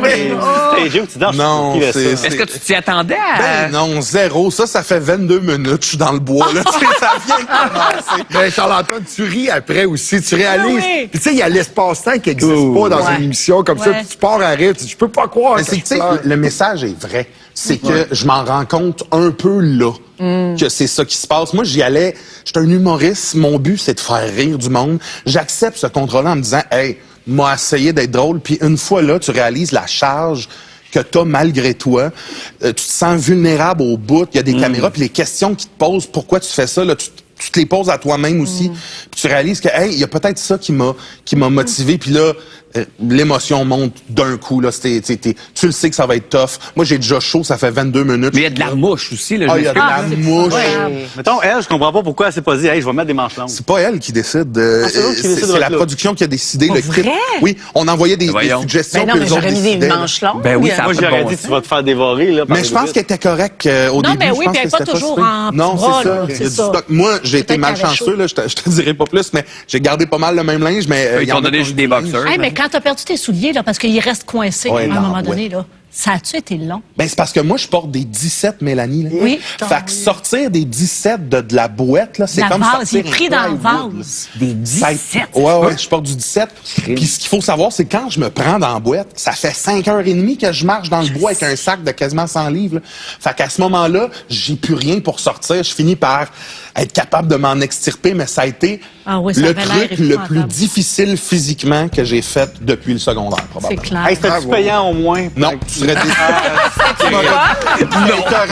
Non,
est-ce que tu t'y attendais à...
Ben non, zéro. Ça fait 22 minutes, je suis dans le bois, là. Ça vient de commencer.
Ben, Charles-Antoine, tu ris après aussi. Tu réalises. Puis, tu sais, il y a l'espace-temps qui n'existe pas dans une émission comme ça. Tu pars à rire. Je peux pas croire.
Mais c'est que, tu sais, le message est vrai. C'est que je m'en rends compte un peu là. Que c'est ça qui se passe. Moi, j'y allais. J'étais un humoriste. Mon but, c'est de faire rire du monde. J'accepte ce contrat-là en me disant, hey, m'a essayé d'être drôle. Puis une fois là, tu réalises la charge que t'as malgré toi. Tu te sens vulnérable au bout. Il y a des caméras. Puis les questions qui te posent, pourquoi tu fais ça, là, tu te les poses à toi-même aussi. Puis tu réalises que, hey, il y a peut-être ça qui m'a motivé. Puis là, l'émotion monte d'un coup. Là, tu le sais que ça va être tough. Moi, j'ai déjà chaud, ça fait 22 minutes.
Mais il y a de la mouche aussi. Là,
il y a de la mouche.
Mettons, elle, je comprends pas pourquoi elle s'est pas dit, hey, je vais mettre des manches longues.
C'est pas elle qui décide. C'est la production qui a décidé. Le
vrai?
Oui, on envoyait des suggestions.
Ben non, mais j'aurais mis des manches longues.
Ben oui,
moi, j'aurais dit, tu vas te faire dévorer. Là,
mais je pense qu'elle était correcte au début.
Non, mais oui, puis elle n'est pas toujours en petit bras.
C'est ça. Moi, j'ai été malchanceux. Je te dirai pas plus, mais j'ai gardé pas mal le même linge. Mais
ils t'ont donné juste des boxers.
Mais quand t'as perdu tes souliers, là, parce qu'ils restent coincés à un moment donné, là, ça a-tu été long?
Ben, c'est parce que moi, je porte des 17, Mélanie. Là.
Oui.
Fait que sortir des 17 de la boîte, là, c'est comme sortir
il est pris dans le vase.
Des 17?
Ouais, je porte du 17. Puis ce qu'il faut savoir, c'est quand je me prends dans la boîte, ça fait 5h30 que je marche dans le bois avec un sac de quasiment 100 livres. Là. Fait qu'à ce moment-là, j'ai plus rien pour sortir. Je finis par être capable de m'en extirper, mais ça a été le truc le plus difficile physiquement que j'ai fait depuis le secondaire, probablement.
C'est clair.
Hey, c'était-tu payant au moins?
Non, tu serais non,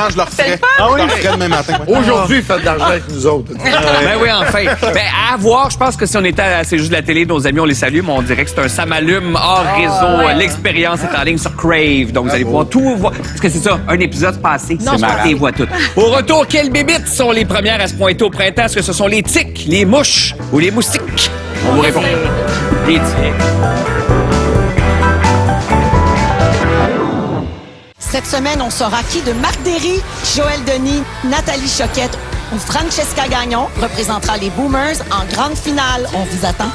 je le referais.
Ah oui?
Je le referais demain matin.
Aujourd'hui, faites de l'argent avec nous autres.
Ben oui, enfin. Ben, à voir, je pense que si on était à C'est juste de la télé, nos amis, on les salue, mais on dirait que c'est un samalume hors réseau. Ouais. L'expérience est en ligne sur Crave, donc vous allez pouvoir tout voir. Parce que c'est ça, un épisode passé, c'est marrant. Et voit tout. Au retour, quelles bébites sont les premières à se pointer au printemps? Est-ce que ce sont les tiques, les mouches ou les moustiques? On vous répond. Les tiques.
Cette semaine, on saura qui de Marc Derry, Joël Denis, Nathalie Choquette ou Francesca Gagnon représentera les Boomers en grande finale. On vous attend.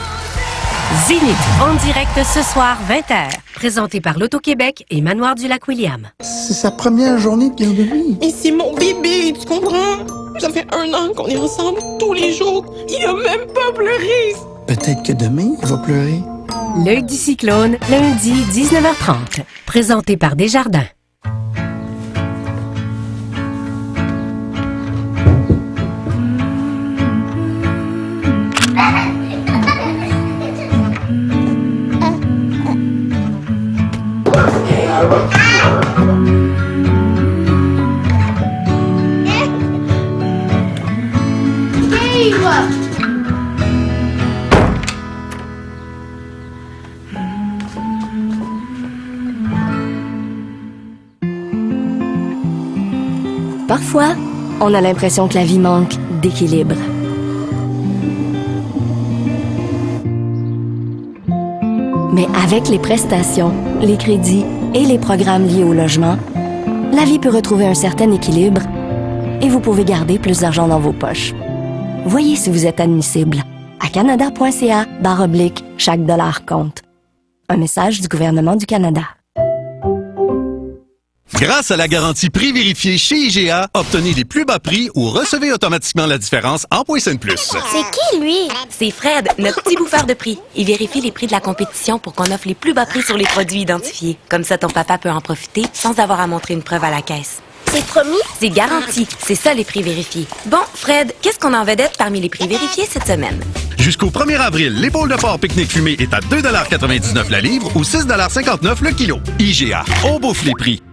Zénith, en direct ce soir, 20h. Présenté par l'Auto-Québec et Manoir du Lac-William.
C'est sa première journée de garderie.
Et c'est mon bébé, tu comprends? Ça fait 1 an qu'on est ensemble tous les jours. Il a même pas pleuré.
Peut-être que demain, il va pleurer.
L'œil du cyclone, lundi, 19h30. Présenté par Desjardins.
Parfois, on a l'impression que la vie manque d'équilibre. Mais avec les prestations, les crédits et les programmes liés au logement, la vie peut retrouver un certain équilibre et vous pouvez garder plus d'argent dans vos poches. Voyez si vous êtes admissible à canada.ca/chaque dollar compte. Un message du gouvernement du Canada.
Grâce à la garantie prix vérifié chez IGA, obtenez les plus bas prix ou recevez automatiquement la différence en points plus.
C'est qui, lui? C'est Fred, notre petit bouffeur de prix. Il vérifie les prix de la compétition pour qu'on offre les plus bas prix sur les produits identifiés. Comme ça, ton papa peut en profiter sans avoir à montrer une preuve à la caisse.
C'est promis?
C'est garanti. C'est ça, les prix vérifiés. Bon, Fred, qu'est-ce qu'on a en vedette parmi les prix vérifiés cette semaine?
Jusqu'au 1er avril, l'épaule de porc pique-nique fumée est à 2,99 la livre ou 6,59 le kilo. IGA, on bouffe les prix.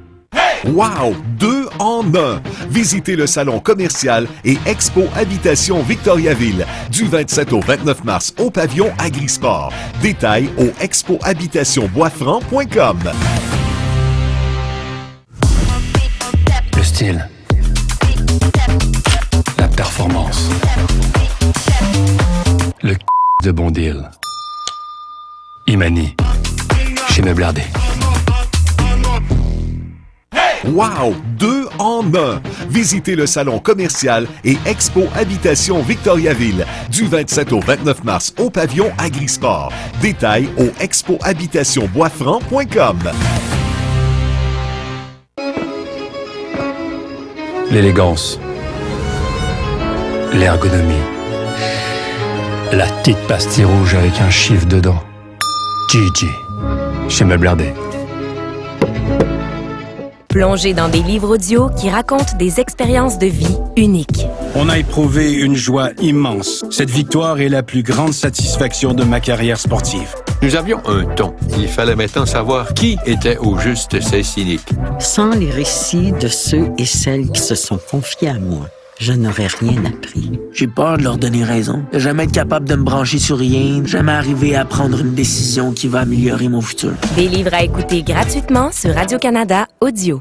Wow! 2 en 1! Visitez le salon commercial et Expo Habitation Victoriaville du 27 au 29 mars au pavillon Agrisport. Détails au expohabitationboisfranc.com.
Le style. La performance. Le de bon deal. Imani. Chez Meublardé.
Wow! 2 en 1! Visitez le salon commercial et Expo Habitation Victoriaville du 27 au 29 mars au pavillon Agrisport. Détails au expohabitationboisfranc.com.
L'élégance. L'ergonomie. La petite pastille rouge avec un chiffre dedans. Gigi. Chez Meublardé.
Plongez dans des livres audio qui racontent des expériences de vie uniques.
On a éprouvé une joie immense. Cette victoire est la plus grande satisfaction de ma carrière sportive.
Nous avions un ton. Il fallait maintenant savoir qui était au juste ces cyniques.
Sans les récits de ceux et celles qui se sont confiés à moi.
je n'aurais rien appris. J'ai peur de leur donner raison, de jamais être capable de me brancher sur rien, de jamais arriver à prendre une décision qui va améliorer mon futur.
Des livres à écouter gratuitement sur Radio-Canada Audio.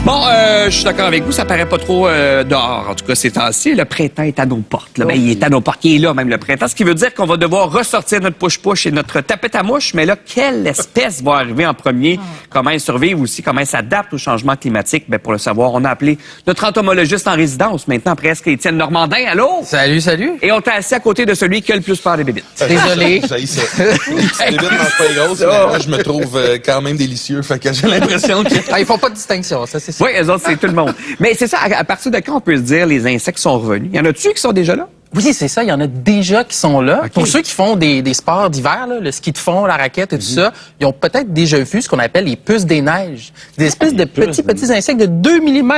Bon, je suis d'accord avec vous, ça paraît pas trop dehors. En tout cas, ces temps-ci, le printemps est à nos portes. Là. Ben, il est à nos portes, il est là même le printemps. Ce qui veut dire qu'on va devoir ressortir notre push-push et notre tapette à mouche. Mais là, quelle espèce va arriver en premier? Comment elle survive aussi? Comment elle s'adapte au changement climatique? Ben, pour le savoir, on a appelé notre entomologiste en résidence, maintenant presque, Étienne Normandin. Allô?
Salut, salut.
Et on t'a assis à côté de celui qui a le plus peur des bébites.
Désolé.
Les bébites mangent pas les grosses, mais moi, je me trouve quand même délicieux. Fait que j'ai l'impression que...
Ils font pas de distinction, ça, c'est ça.
Oui, eux autres, c'est tout le monde. Mais c'est ça, à partir de quand on peut se dire les insectes sont revenus? Y en a-tu qui sont déjà là?
Oui, c'est ça. Il y en a déjà qui sont là. Okay. Pour ceux qui font des sports d'hiver, là, le ski de fond, la raquette et tout ça, ils ont peut-être déjà vu ce qu'on appelle les puces des neiges. Des espèces de petits insectes de 2 mm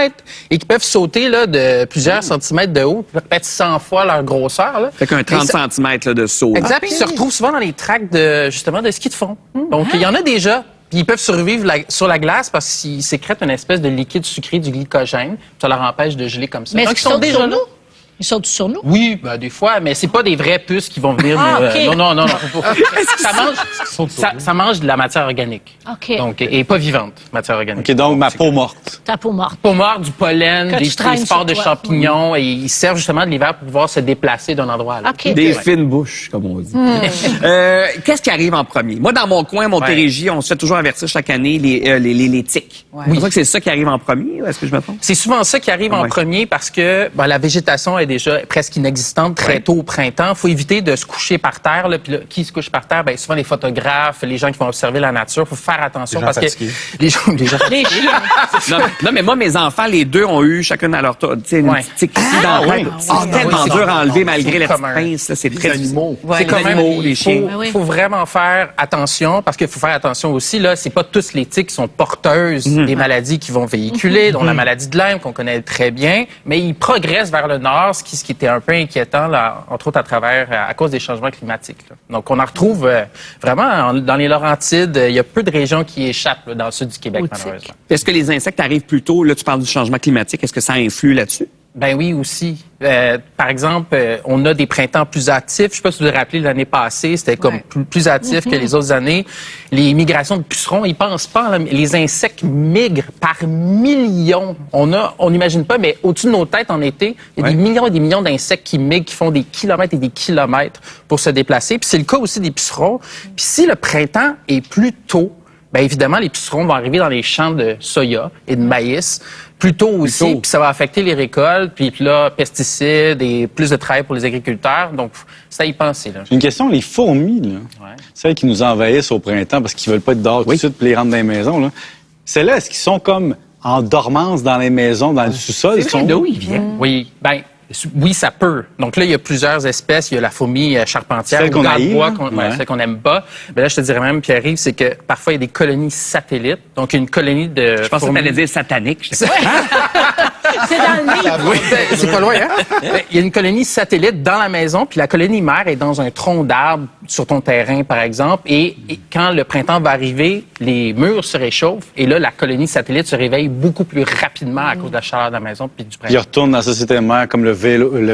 et qui peuvent sauter là, de plusieurs centimètres de haut, peut-être 100 fois leur grosseur. Là.
Fait qu'un 30 cm de saut.
Exact. Puis ils se retrouvent souvent dans les tracts justement de ski de fond. Donc, il y en a déjà. Puis ils peuvent survivre sur la glace parce qu'ils sécrètent une espèce de liquide sucré, du glycogène. Ça leur empêche de geler comme ça.
Mais
donc,
ils sont déjà là? Ils sautent sur nous?
Oui, ben, des fois, mais c'est pas des vraies puces qui vont venir.
Okay.
Non. Ça mange de la matière organique.
OK.
Donc, et pas vivante, matière organique.
OK, donc ma peau morte.
Ta peau morte.
Peau morte, du pollen, des spores de champignons. Et ils servent justement de l'hiver pour pouvoir se déplacer d'un endroit à l'autre.
Okay.
Des fines bouches, comme on dit. Qu'est-ce qui arrive en premier? Moi, dans mon coin, Montérégie, on se fait toujours avertir chaque année les tiques.
Ouais.
Je crois que c'est ça qui arrive en premier, ou est-ce que je me trompe?
C'est souvent ça qui arrive en premier parce que la végétation est déjà presque inexistante très tôt au printemps. Il faut éviter de se coucher par terre. Là, puis là, qui se couche par terre? Ben, souvent les photographes, les gens qui vont observer la nature. Il faut faire attention parce que les gens
non, mais moi, mes enfants, les deux ont eu chacun à leur tour, tu sais, une petite tique ici dans la tête. C'est tellement dur à enlever malgré la petite pince. Là, c'est très
animaux.
C'est comme les chiens.
Il faut vraiment faire attention parce qu'il faut faire attention aussi. Là, c'est pas tous les tiques qui sont porteuses des maladies qui vont véhiculer, dont la maladie de Lyme qu'on connaît très bien, mais ils progressent vers le nord, ce qui était un peu inquiétant, là, entre autres à cause des changements climatiques. Là. Donc, on en retrouve vraiment dans les Laurentides. Il y a peu de régions qui échappent là, dans le sud du Québec, malheureusement.
Est-ce que les insectes arrivent plus tôt? Là, tu parles du changement climatique. Est-ce que ça influe là-dessus?
Ben oui, aussi. Par exemple, on a des printemps plus actifs. Je sais pas si vous vous rappelez, l'année passée, c'était comme plus actif que les autres années. Les migrations de pucerons, ils pensent pas. Là, les insectes migrent par millions. On n'imagine pas, mais au-dessus de nos têtes en été, il y a des millions et des millions d'insectes qui migrent, qui font des kilomètres et des kilomètres pour se déplacer. Puis c'est le cas aussi des pucerons. Puis si le printemps est plus tôt, bien évidemment, les pucerons vont arriver dans les champs de soya et de maïs plus tôt aussi, puis ça va affecter les récoltes, puis là, pesticides et plus de travail pour les agriculteurs. Donc, c'est à y penser. Là.
Une question, les fourmis, là, celles qui nous envahissent au printemps parce qu'ils veulent pas être dehors tout de suite, puis les rentrent dans les maisons, là, celles-là, est-ce qu'ils sont comme en dormance dans les maisons, dans le sous-sol?
C'est vrai, d'où ils viennent? Oui, bien... Oui, ça peut. Donc là, il y a plusieurs espèces. Il y a la fourmi charpentière,
celle qu'on haït,
celle qu'on n'aime pas. Mais là, je te dirais même, Pierre-Yves, c'est que parfois, il y a des colonies satellites. Donc, une colonie de
Je pensais que tu allais dire satanique.
C'est dans le livre.
Oui, c'est pas loin, hein? Il y a une colonie satellite dans la maison, puis la colonie mère est dans un tronc d'arbre sur ton terrain, par exemple. Et quand le printemps va arriver, les murs se réchauffent. Et là, la colonie satellite se réveille beaucoup plus rapidement à cause de la chaleur de la maison puis du printemps.
Ils retournent dans la société mère comme le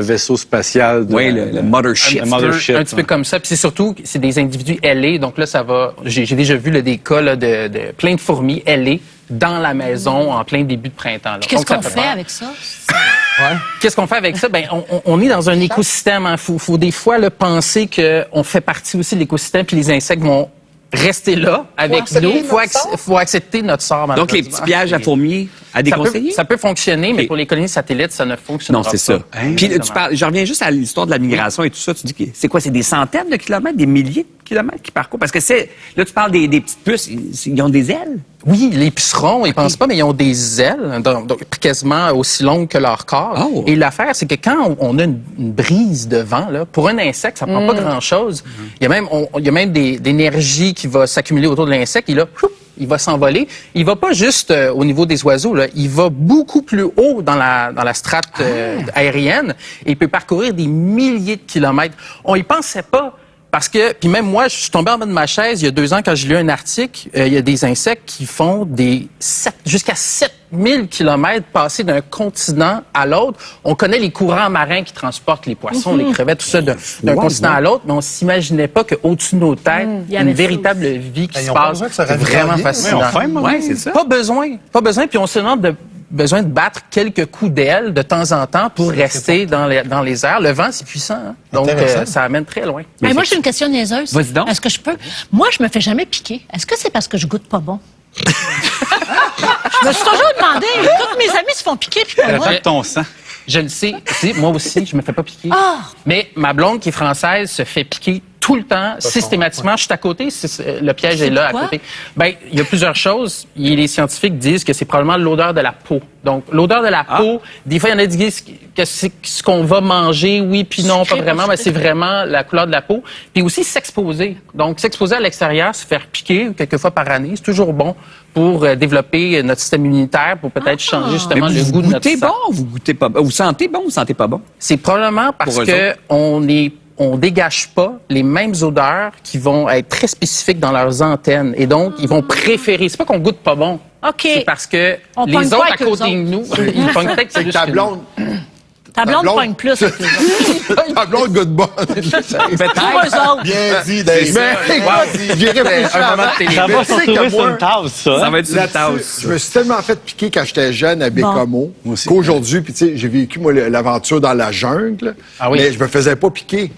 vaisseau spatial.
Le mothership.
Un petit peu comme ça. Puis c'est surtout, c'est des individus ailés. Donc là, ça va... J'ai déjà vu là, des cas là, de plein de fourmis ailées dans la maison en plein début de printemps. Là.
Qu'est-ce qu'on fait avec ça?
Qu'est-ce qu'on fait avec ça? Ben, on est dans un écosystème. Hein. Faut des fois là, penser qu'on fait partie aussi de l'écosystème, puis les insectes vont rester là avec nous. Faut accepter notre sort.
Donc, les petits pièges à fourmis à déconseiller?
Ça peut fonctionner, mais pour les colonies satellites, ça ne fonctionnera pas.
Non, c'est ça. Puis, je reviens juste à l'histoire de la migration et tout ça. Tu dis que c'est quoi? C'est des centaines de kilomètres, des milliers de kilomètres qui parcourent? Parce que là, tu parles des petites puces. Ils ont des ailes?
Oui, les pucerons, ils pensent pas, mais ils ont des ailes, donc quasiment aussi longues que leur corps. Oh. Et l'affaire, c'est que quand on a une brise de vent, là, pour un insecte, ça prend pas grand-chose. Il y a même d'énergie qui va s'accumuler autour de l'insecte. Et là, il va s'envoler. Il va pas juste au niveau des oiseaux, là, il va beaucoup plus haut dans la strate aérienne et il peut parcourir des milliers de kilomètres. On y pensait pas. Parce que, puis même moi, je suis tombé en bas de ma chaise il y a 2 ans quand j'ai lu un article. Il y a des insectes qui font jusqu'à 7000 kilomètres passer d'un continent à l'autre. On connaît les courants marins qui transportent les poissons, les crevettes, tout ça d'un continent à l'autre, mais on s'imaginait pas qu'au-dessus de nos têtes, il y a une véritable vie qui se passe. C'est vraiment fascinant.
Ouais, c'est ça.
Pas besoin. Puis on se demande besoin de battre quelques coups d'aile de temps en temps pour rester dans les airs. Le vent, c'est puissant. Hein? Donc, ça amène très loin.
Mais moi, j'ai une question niaiseuse.
Vas-y donc.
Est-ce que je peux? Moi, je me fais jamais piquer. Est-ce que c'est parce que je goûte pas bon? Je me suis toujours demandé. Tous mes amis se font piquer, puis pas moi.
Ton sang.
Je le sais. Moi aussi, je me fais pas piquer. Mais ma blonde, qui est française, se fait piquer tout le temps, systématiquement. Je suis à côté, le piège est là, à côté. Ben, il y a plusieurs choses. Les scientifiques disent que c'est probablement l'odeur de la peau. Donc, l'odeur de la peau, des fois, il y en a qui disent que c'est ce qu'on va manger, oui, puis non, pas vraiment, mais c'est vraiment la couleur de la peau. Puis aussi, s'exposer. Donc, s'exposer à l'extérieur, se faire piquer quelques fois par année, c'est toujours bon pour développer notre système immunitaire, pour peut-être changer justement le goût de notre sang.
Vous goûtez pas bon? Vous sentez bon ou vous sentez pas bon?
C'est probablement parce que on dégage pas les mêmes odeurs qui vont être très spécifiques dans leurs antennes. Et donc, ils vont préférer. C'est pas qu'on goûte pas bon. C'est parce que les autres à côté de nous, ils pognent peut-être plus que nous.
Ta blonde pogne plus avec les autres.
Ta blonde goûte bonne.
Peut-être.
Bien dit, Dave. J'ai réfléchi
Ça va se retrouver sur une tasse, ça.
Ça va être sur une tasse.
Je me suis tellement fait piquer quand j'étais jeune à Bécomo qu'aujourd'hui, puis tu sais, j'ai vécu, moi, l'aventure dans la jungle, mais je me faisais pas piquer.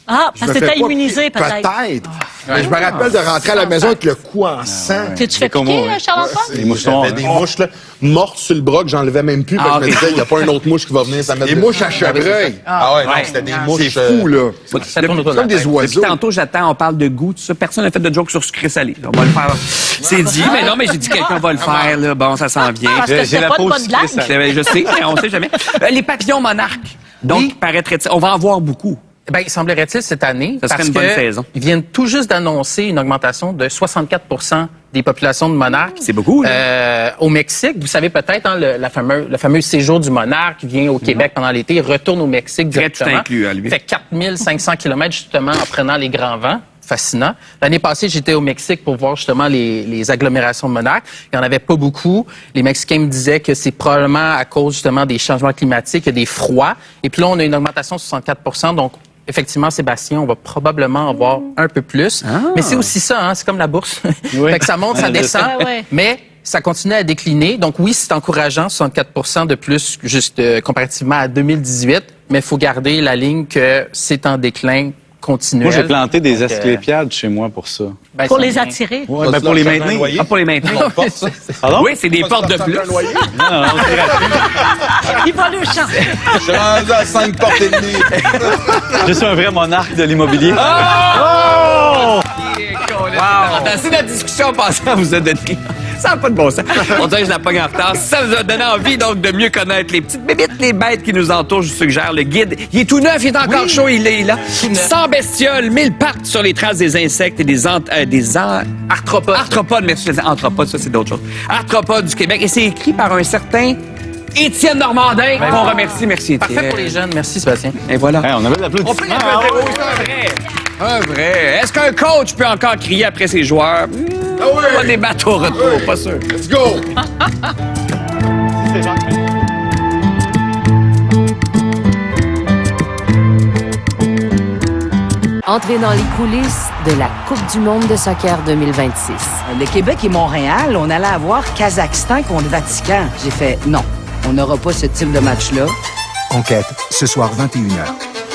Parce que t'étais immunisé, peut-être.
Peut-être. Mais je me rappelle de rentrer à la maison avec le cou en sang.
T'es-tu fait piquer, Charles-Antoine?
Les mouches noirs. J'avais des mouches là, mortes sur le bras que j'enlevais même plus. Parce que je me disais, il n'y a pas une autre mouche qui va venir.
Des mouches à chevreuil.
Ah ouais, non, c'était des mouches.
C'est fou, là.
C'est comme des oiseaux. Depuis tantôt, j'attends, on parle de goût, tout ça. Personne n'a fait de joke sur sucré-salé. On va le faire. C'est dit, mais non, mais j'ai dit quelqu'un va le faire, là. Bon, ça s'en vient.
Parce que c'est pas de bonne blague.
Je sais, mais on sait jamais. Les papillons monarques. Donc, paraîtrait-il, on va en voir beaucoup.
Ben, semblerait-il cette année,
ça serait une bonne saison.
Ils viennent tout juste d'annoncer une augmentation de 64% des populations de monarques.
C'est beaucoup, là.
Au Mexique, vous savez peut-être, hein, le fameux séjour du monarque vient au Québec pendant l'été, retourne au Mexique directement.
Tout inclus à lui.
Fait 4500 km justement en prenant les grands vents. Fascinant. L'année passée, j'étais au Mexique pour voir justement les agglomérations de monarques. Il n'y en avait pas beaucoup. Les Mexicains me disaient que c'est probablement à cause justement des changements climatiques, des froids. Et puis là, on a une augmentation de 64%. Donc, effectivement, Sébastien, on va probablement en voir un peu plus. Mais c'est aussi ça, hein, c'est comme la bourse. Fait que ça monte, ça descend, mais ça continue à décliner. Donc oui, c'est encourageant, 64% de plus juste comparativement à 2018, mais il faut garder la ligne que c'est en déclin continuel.
Moi, j'ai planté des asclépiades chez moi pour ça.
Ben, pour les attirer?
Ouais, ben pour les maintenir.
Pour les maintenir.
Pardon?
Oui, c'est des portes de plus.
Non, c'est rapide.
Il va le champ.
Je suis rendu à 5 portes et demie.
Je suis un vrai monarque de l'immobilier.
Oh! Wow! Dans la discussion passée, vous a donné. Ça n'a pas de bon sens. On dirait que je la pogne en retard. Ça vous a donné envie donc de mieux connaître les petites bébites, les bêtes qui nous entourent. Je vous suggère le guide. Il est tout neuf, il est encore chaud, il est là. 100 bestioles, 1000 pattes sur les traces des insectes et des arthropodes. Arthropodes, merci. Anthropodes, ça c'est d'autres choses. Arthropodes du Québec. Et c'est écrit par un certain Étienne Normandin, qu'on remercie. Merci, Étienne.
Parfait pour les jeunes. Merci, Sébastien.
Et voilà.
Hey, on avait de l'applaudissement.
On peut l'applaudir. Oui, c'est un vrai. Un vrai. Est-ce qu'un coach peut encore crier après ses joueurs? On va débattre au retour, pas sûr.
Let's go!
Entrez dans les coulisses de la Coupe du monde de soccer 2026.
Le Québec et Montréal, on allait avoir Kazakhstan contre Vatican. J'ai fait non, on n'aura pas ce type de match-là.
Enquête, ce soir 21h.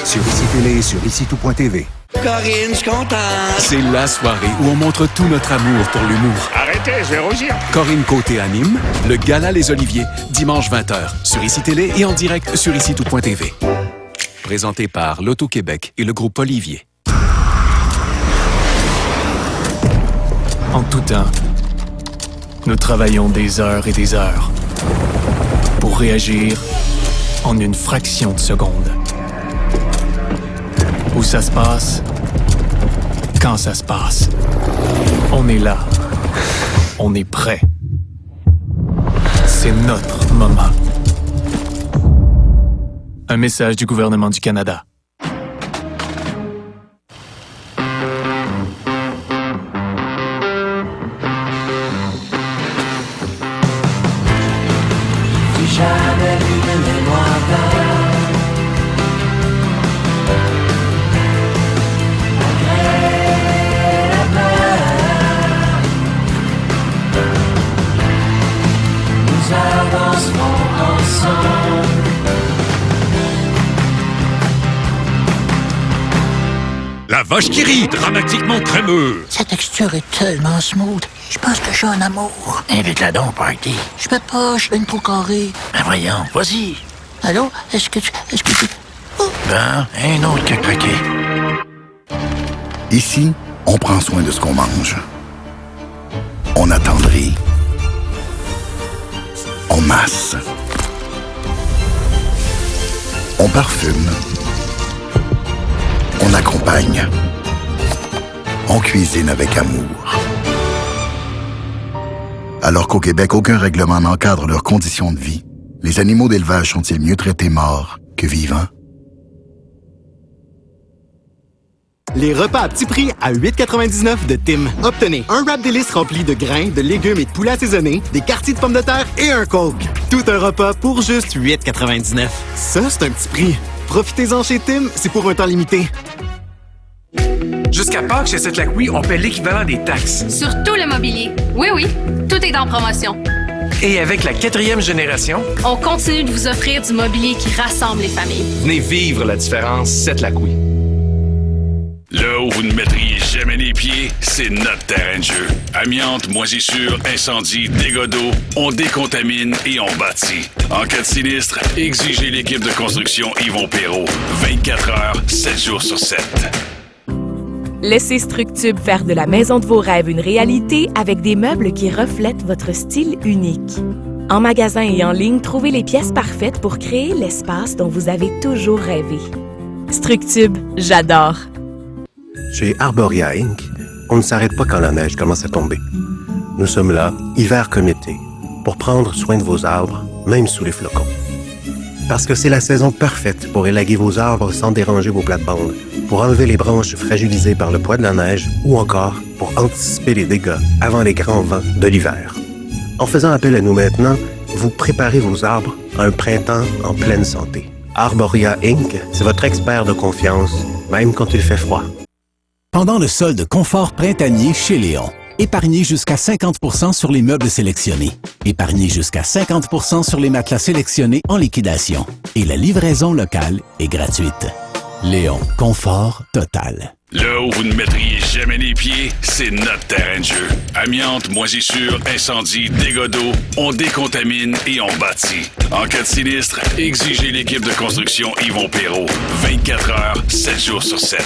Sur ICI Télé et sur ICITout.tv.
Corinne, je suis contente.
C'est la soirée où on montre tout notre amour pour l'humour.
Arrêtez, je vais rougir.
Corinne Côté anime le Gala Les Oliviers, dimanche 20h, sur ICI Télé et en direct sur ICITout.tv. Présenté par l'Auto-Québec et le groupe Olivier.
En tout temps, nous travaillons des heures et des heures pour réagir en une fraction de seconde. Où ça se passe, quand ça se passe. On est là on est prêt. C'est notre moment. Un message du gouvernement du Canada.
Jamais vu de mémoire après la peur, nous avancerons ensemble.
La vache qui rit, dramatiquement crémeux.
Sa texture est tellement smooth. Je pense que je suis en amour.
Invite-la donc, party.
Je peux pas, je suis une trop carrée.
Ben voyons, vas-y.
Allô? Est-ce que tu...
Ben, un autre qui a craqué.
Ici, on prend soin de ce qu'on mange. On attendrit. On masse. On parfume. On accompagne. On cuisine avec amour. Alors qu'au Québec, aucun règlement n'encadre leurs conditions de vie, les animaux d'élevage sont-ils mieux traités morts que vivants?
Les repas à petit prix à 8,99 de Tim. Obtenez un wrap délice rempli de grains, de légumes et de poulet assaisonnés, des quartiers de pommes de terre et un Coke. Tout un repas pour juste 8,99. Ça, c'est un petit prix. Profitez-en chez Tim, c'est pour un temps limité.
Jusqu'à Pâques, chez Cette-Lac-Oui, on paie l'équivalent des taxes.
Sur tout le mobilier. Oui, oui, tout est en promotion.
Et avec la 4e génération,
on continue de vous offrir du mobilier qui rassemble les familles.
venez vivre la différence Cette-Lac-Oui.
Là où vous ne mettriez jamais les pieds, c'est notre terrain de jeu. Amiante, moisissure, incendie, dégâts d'eau, on décontamine et on bâtit. En cas de sinistre, exigez l'équipe de construction Yvon Perrault. 24 heures, 7 jours sur 7.
Laissez Structube faire de la maison de vos rêves une réalité avec des meubles qui reflètent votre style unique. En magasin et en ligne, trouvez les pièces parfaites pour créer l'espace dont vous avez toujours rêvé. Structube, j'adore.
Chez Arboria Inc., on ne s'arrête pas quand la neige commence à tomber. Nous sommes là, hiver comme été, pour prendre soin de vos arbres, même sous les flocons. Parce que c'est la saison parfaite pour élaguer vos arbres sans déranger vos plates-bandes, pour enlever les branches fragilisées par le poids de la neige ou encore pour anticiper les dégâts avant les grands vents de l'hiver. En faisant appel à nous maintenant, vous préparez vos arbres à un printemps en pleine santé. Arboria Inc., c'est votre expert de confiance, même quand il fait froid.
Pendant le solde confort printanier chez Léon. Épargnez jusqu'à 50% sur les meubles sélectionnés. Épargnez jusqu'à 50% sur les matelas sélectionnés en liquidation. Et la livraison locale est gratuite. Léon, confort total.
Là où vous ne mettriez jamais les pieds, c'est notre terrain de jeu. Amiante, moisissure, incendie, dégâts d'eau, on décontamine et on bâtit. En cas de sinistre, exigez l'équipe de construction Yvon Perrault. 24 heures, 7 jours sur 7.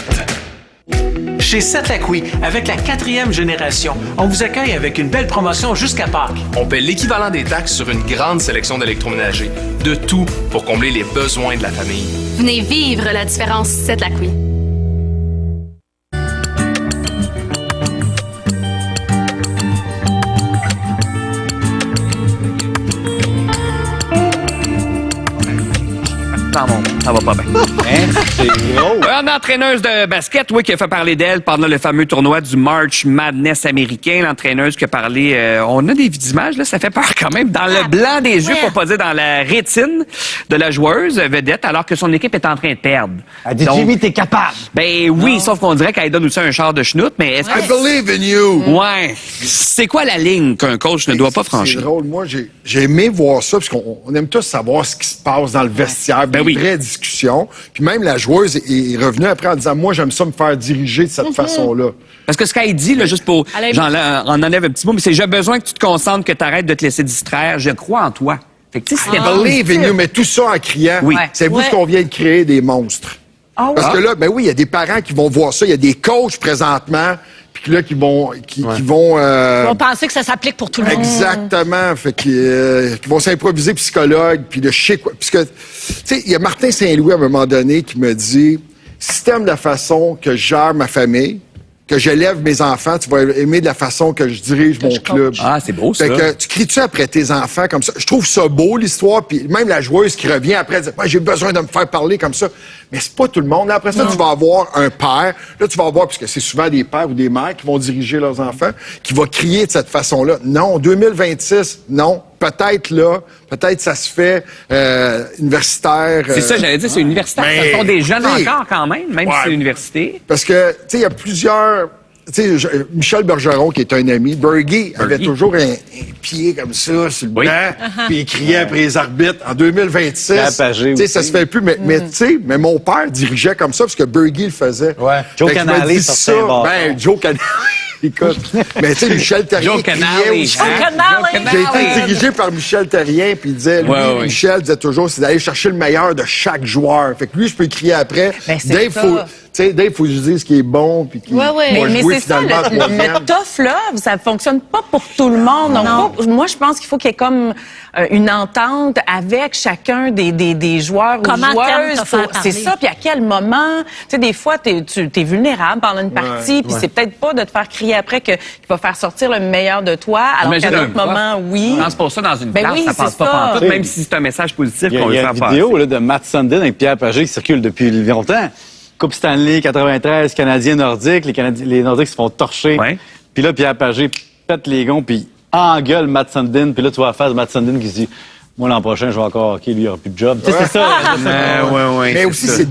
Chez Cette-Lac-Oui, avec la 4e génération, on vous accueille avec une belle promotion jusqu'à Pâques.
On paie l'équivalent des taxes sur une grande sélection d'électroménagers. De tout pour combler les besoins de la famille.
Venez vivre la différence Cette-Lac-Oui.
Ça va pas bien.
C'est gros.
Une entraîneuse de basket, oui, qui a fait parler d'elle pendant le fameux tournoi du March Madness américain. L'entraîneuse qui a parlé, on a des images, là, ça fait peur quand même, dans le blanc des yeux, pour pas dire dans la rétine de la joueuse vedette, alors que son équipe est en train de perdre.
Elle dit, Jimmy, t'es capable.
Ben oui, sauf qu'on dirait qu'elle donne aussi un char de schnout, mais est-ce que...
I believe in you.
Ouais. C'est quoi la ligne qu'un coach ne doit pas franchir?
C'est drôle. Moi, j'ai aimé voir ça, parce qu'on aime tous savoir ce qui se passe dans le vestiaire, des vraies discussions. Puis même la joueuse est revenue après en disant, moi, j'aime ça me faire diriger de cette façon-là.
Parce que ce qu'elle dit, là, juste pour... J'en enlève un petit mot, mais c'est « J'ai besoin que tu te concentres, que tu arrêtes de te laisser distraire. Je crois en toi. » Fait que, tu sais, c'était
believe in you, mais tout ça en criant.
Oui.
C'est vous ce qu'on vient de créer, des monstres. Parce que là, ben oui, il y a des parents qui vont voir ça. Il y a des coachs présentement, puis là, qui vont
Ils vont penser que ça s'applique pour tout le monde.
Exactement. Fait qui vont s'improviser psychologue, puis de chier quoi. Puisque, tu sais, il y a Martin Saint-Louis, à un moment donné, qui me dit, si t'aimes la façon que je gère ma famille, que j'élève mes enfants, tu vas aimer de la façon que je dirige mon club.
Ah, c'est beau, ça.
Fait que tu cries-tu après tes enfants comme ça? Je trouve ça beau, l'histoire, puis même la joueuse qui revient après, elle dit, j'ai besoin de me faire parler comme ça. Mais c'est pas tout le monde. Là, après ça, tu vas avoir un père. Là, tu vas avoir, puisque c'est souvent des pères ou des mères qui vont diriger leurs enfants, qui va crier de cette façon-là. Non, 2026, non. Peut-être là, peut-être ça se fait universitaire.
C'est ça, j'allais dire, c'est universitaire. Ce sont des jeunes encore quand même si c'est l'université.
Parce que, tu sais, il y a plusieurs... Tu sais, Michel Bergeron, qui est un ami, Bergie avait toujours un pied comme ça sur le banc, puis il criait après les arbitres. En 2026, tu sais, ça se fait plus. Mais tu sais, mais mon père dirigeait comme ça, parce que Bergie le faisait.
Joe Canale, ça
Joe Canale. Écoute, mais tu sais, Michel Terrien criait aussi. J'ai été dirigé par Michel Terrien, puis il disait, Michel disait toujours, c'est d'aller chercher le meilleur de chaque joueur. Fait que lui, je peux crier après. Dave, il faut que je dise ce qui est bon, puis qui va jouer finalement
le tough, là, ça fonctionne pas pour tout le monde. Donc, moi, je pense qu'il faut qu'il y ait comme une entente avec chacun des joueurs ou joueuses. C'est ça, puis à quel moment, tu sais, des fois, t'es vulnérable pendant une partie, puis c'est peut-être pas de te faire crier après qu'il va faire sortir le meilleur de toi, alors qu'à d'autres moments, oui.
Je pense pour ça dans une classe, ça passe pas pantoute, même si c'est un message positif qu'on veut faire passer.
Il y a une vidéo de Matt Sundin avec Pierre Pagé qui circule depuis longtemps. Coupe Stanley 93, Canadiens nordiques, les Nordiques se font torcher. Puis là, Pierre Pagé pète les gonds, puis engueule Matt Sundin, puis là, tu vois la face de Matt Sundin qui se dit « Moi, l'an prochain, je vais encore hockey, lui, il n'aura plus de job. » C'est ça.
Mais aussi, c'est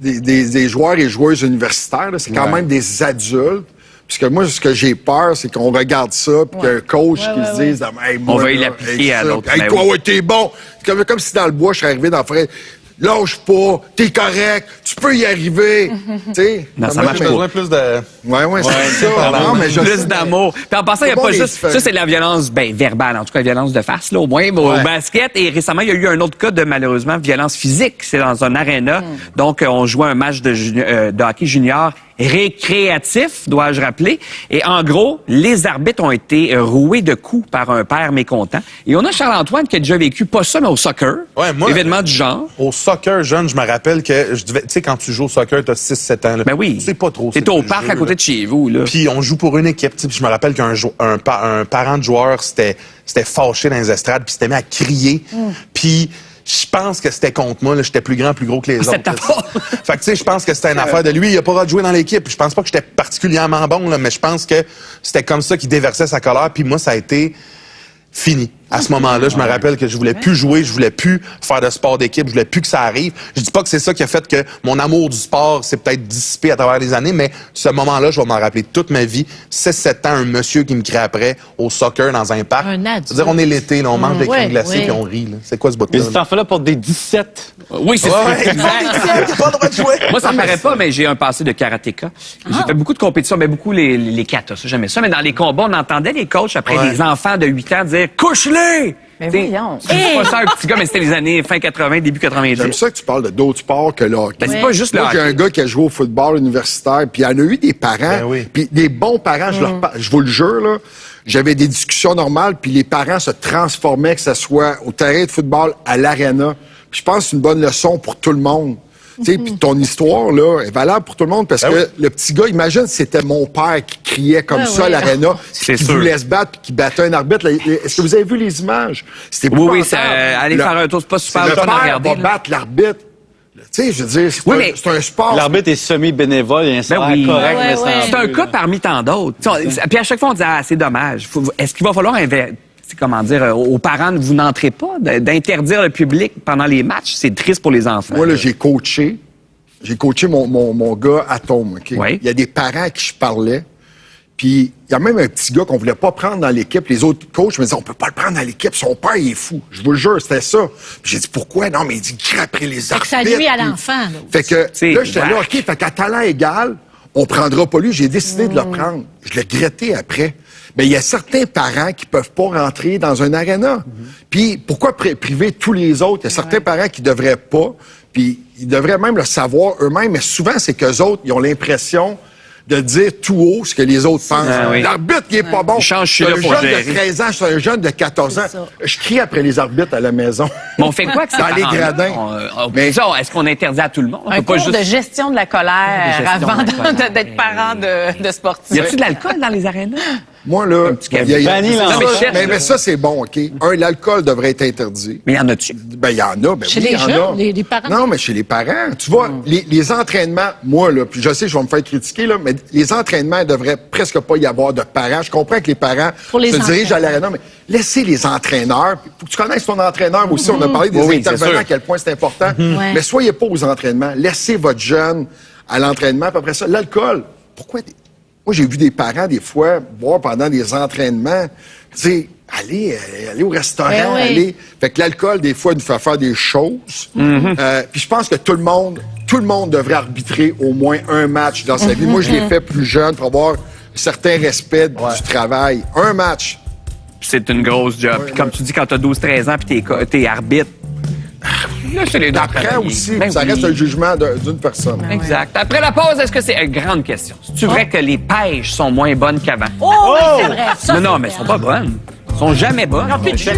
des joueurs et joueuses universitaires, c'est quand même des adultes. Puisque moi, ce que j'ai peur, c'est qu'on regarde ça, puis qu'il y a un coach qui se dise hey, moi,
on va y l'appliquer à l'autre.
Hey, toi, t'es bon. Comme si dans le bois, je serais arrivé dans la forêt. Lâche pas, t'es correct, tu peux y arriver.
Non, ça marche pas.
Plus de...
c'est ça. Non, mais
plus d'amour. Puis en passant, il n'y a pas juste... Ça, c'est de la violence verbale, en tout cas, la violence de face, là, au moins, au basket. Et récemment, il y a eu un autre cas de, malheureusement, violence physique. C'est dans un aréna. Donc, on jouait un match de hockey junior récréatif, dois-je rappeler. Et en gros, les arbitres ont été roués de coups par un père mécontent. Et on a Charles-Antoine qui a déjà vécu, pas ça, mais au soccer. Événement du genre.
Au soccer jeune, je me rappelle que, tu sais, quand tu joues au soccer, t'as 6-7 ans. Là,
ben oui.
C'est pas trop.
C'est au parc à côté de chez vous, là.
Puis on joue pour une équipe. Puis je me rappelle qu'un parent de joueur s'était fâché dans les estrades, puis s'était mis à crier. Puis je pense que c'était contre moi. J'étais plus grand, plus gros que les autres. Fait que tu sais, je pense que c'était une affaire de lui. Il a pas le droit de jouer dans l'équipe. Je pense pas que j'étais particulièrement bon, là, mais je pense que c'était comme ça qu'il déversait sa colère. Puis moi, ça a été fini. À ce moment-là, je me rappelle que je voulais plus jouer, je voulais plus faire de sport d'équipe, je voulais plus que ça arrive. Je dis pas que c'est ça qui a fait que mon amour du sport s'est peut-être dissipé à travers les années, mais ce moment-là, je vais m'en rappeler toute ma vie. 6-7 ans, un monsieur qui me crie après au soccer dans un parc. C'est-à-dire, on est l'été, là, on mange des crèmes glacées et on rit. C'est quoi ce bout-là?
Mais cet enfant-là porte des 17.
Oui, c'est ça.
Exact. Pas le droit de jouer.
Moi, ça me paraît pas, mais j'ai un passé de karatéka. J'ai fait beaucoup de compétitions, mais beaucoup les katas, j'aimais ça. Mais dans les combats, on entendait les coachs après des enfants de 8 ans dire « Couche-les! »
Mais voyons.
C'est pas ça un petit gars, mais c'était les années fin 80, début 90.
J'aime ça que tu parles d'autres sports que le hockey.
Ben, c'est pas juste le hockey.
J'ai un gars qui a joué au football universitaire, puis il y en a eu des parents, puis des bons parents, je vous le jure, là, j'avais des discussions normales, puis les parents se transformaient, que ce soit au terrain de football, à l'aréna. Je pense que c'est une bonne leçon pour tout le monde. Puis ton histoire, là, est valable pour tout le monde parce que le petit gars, imagine si c'était mon père qui criait comme ça à l'aréna, qui voulait se battre puis qui battait un arbitre. Est-ce que vous avez vu les images? C'était
oui, aller faire un tour, c'est pas super fun à regarder.
Le père va battre l'arbitre. Tu sais, je veux dire, c'est un sport.
L'arbitre est semi-bénévole, il y a un salaire correct, mais
c'est un cas parmi tant d'autres. Puis à chaque fois, on dit « c'est dommage. Est-ce qu'il va falloir comment dire, aux parents, vous n'entrez pas, d'interdire le public pendant les matchs? C'est triste pour les enfants.
Moi, là, j'ai coaché mon gars Atome. Okay? Il y a des parents à qui je parlais, puis il y a même un petit gars qu'on voulait pas prendre dans l'équipe. Les autres coachs me disaient, on peut pas le prendre dans l'équipe, son père, il est fou. Je vous le jure, c'était ça. Puis j'ai dit, pourquoi? Non, mais il dit, il après les arbitres.
Ça nuit à l'enfant.
Fait que là, j'étais là, OK, fait qu'à talent égal, on prendra pas lui. J'ai décidé de le prendre. Je l'ai regretté après. Mais il y a certains parents qui peuvent pas rentrer dans un aréna. Puis pourquoi priver tous les autres? Il y a certains parents qui devraient pas, puis ils devraient même le savoir eux-mêmes, mais souvent, c'est qu'eux autres, ils ont l'impression de dire tout haut ce que les autres pensent.
Oui.
L'arbitre, il est pas bon.
Je change, je suis là
un
pour
jeune
gérer.
de 13 ans, je suis un jeune de 14 ans. Je crie après les arbitres à la maison.
Mais on fait quoi avec ces
Dans les
parents-là?
gradins.
Mais ça, est-ce qu'on interdit à tout le monde? On
Un
peut pas
cours
juste...
de gestion de la colère avant d'être parent de sportifs.
Y a-tu de l'alcool dans les arénas?
Moi, là, mais ça, c'est bon, OK? L'alcool devrait être interdit.
Mais y en a-tu?
Ben, il y en a. Ben,
Chez
oui,
les
y en
jeunes,
a.
les parents?
Non, mais chez les parents. Tu vois, les entraînements, moi, là, puis je sais, je vais me faire critiquer, là, mais les entraînements, il devrait presque pas y avoir de parents. Je comprends que les parents se dirigent à l'aréna, mais laissez les entraîneurs. Il faut que tu connaisses ton entraîneur aussi. On a parlé des intervenants, à quel point c'est important. Mais soyez pas aux entraînements. Laissez votre jeune à l'entraînement. Puis après ça, l'alcool. Pourquoi? Moi, j'ai vu des parents, des fois, boire pendant des entraînements. Tu sais, aller au restaurant, aller... Fait que l'alcool, des fois, nous fait faire des choses. Puis je pense que tout le monde devrait arbitrer au moins un match dans sa vie. Moi, je l'ai fait plus jeune pour avoir un certain respect du travail. Un match.
C'est une grosse job. Puis comme tu dis, quand t'as 12-13 ans puis t'es arbitre, là, c'est les deux.
Après aussi,
Ben
ça reste un jugement d'une personne.
Exact. Après la pause, est-ce que c'est une grande question? C'est vrai que les pêches sont moins bonnes qu'avant?
Oh! Oui, c'est vrai. Ça,
non, mais elles sont pas bonnes. Elles sont jamais bonnes.
Non, plus de jus.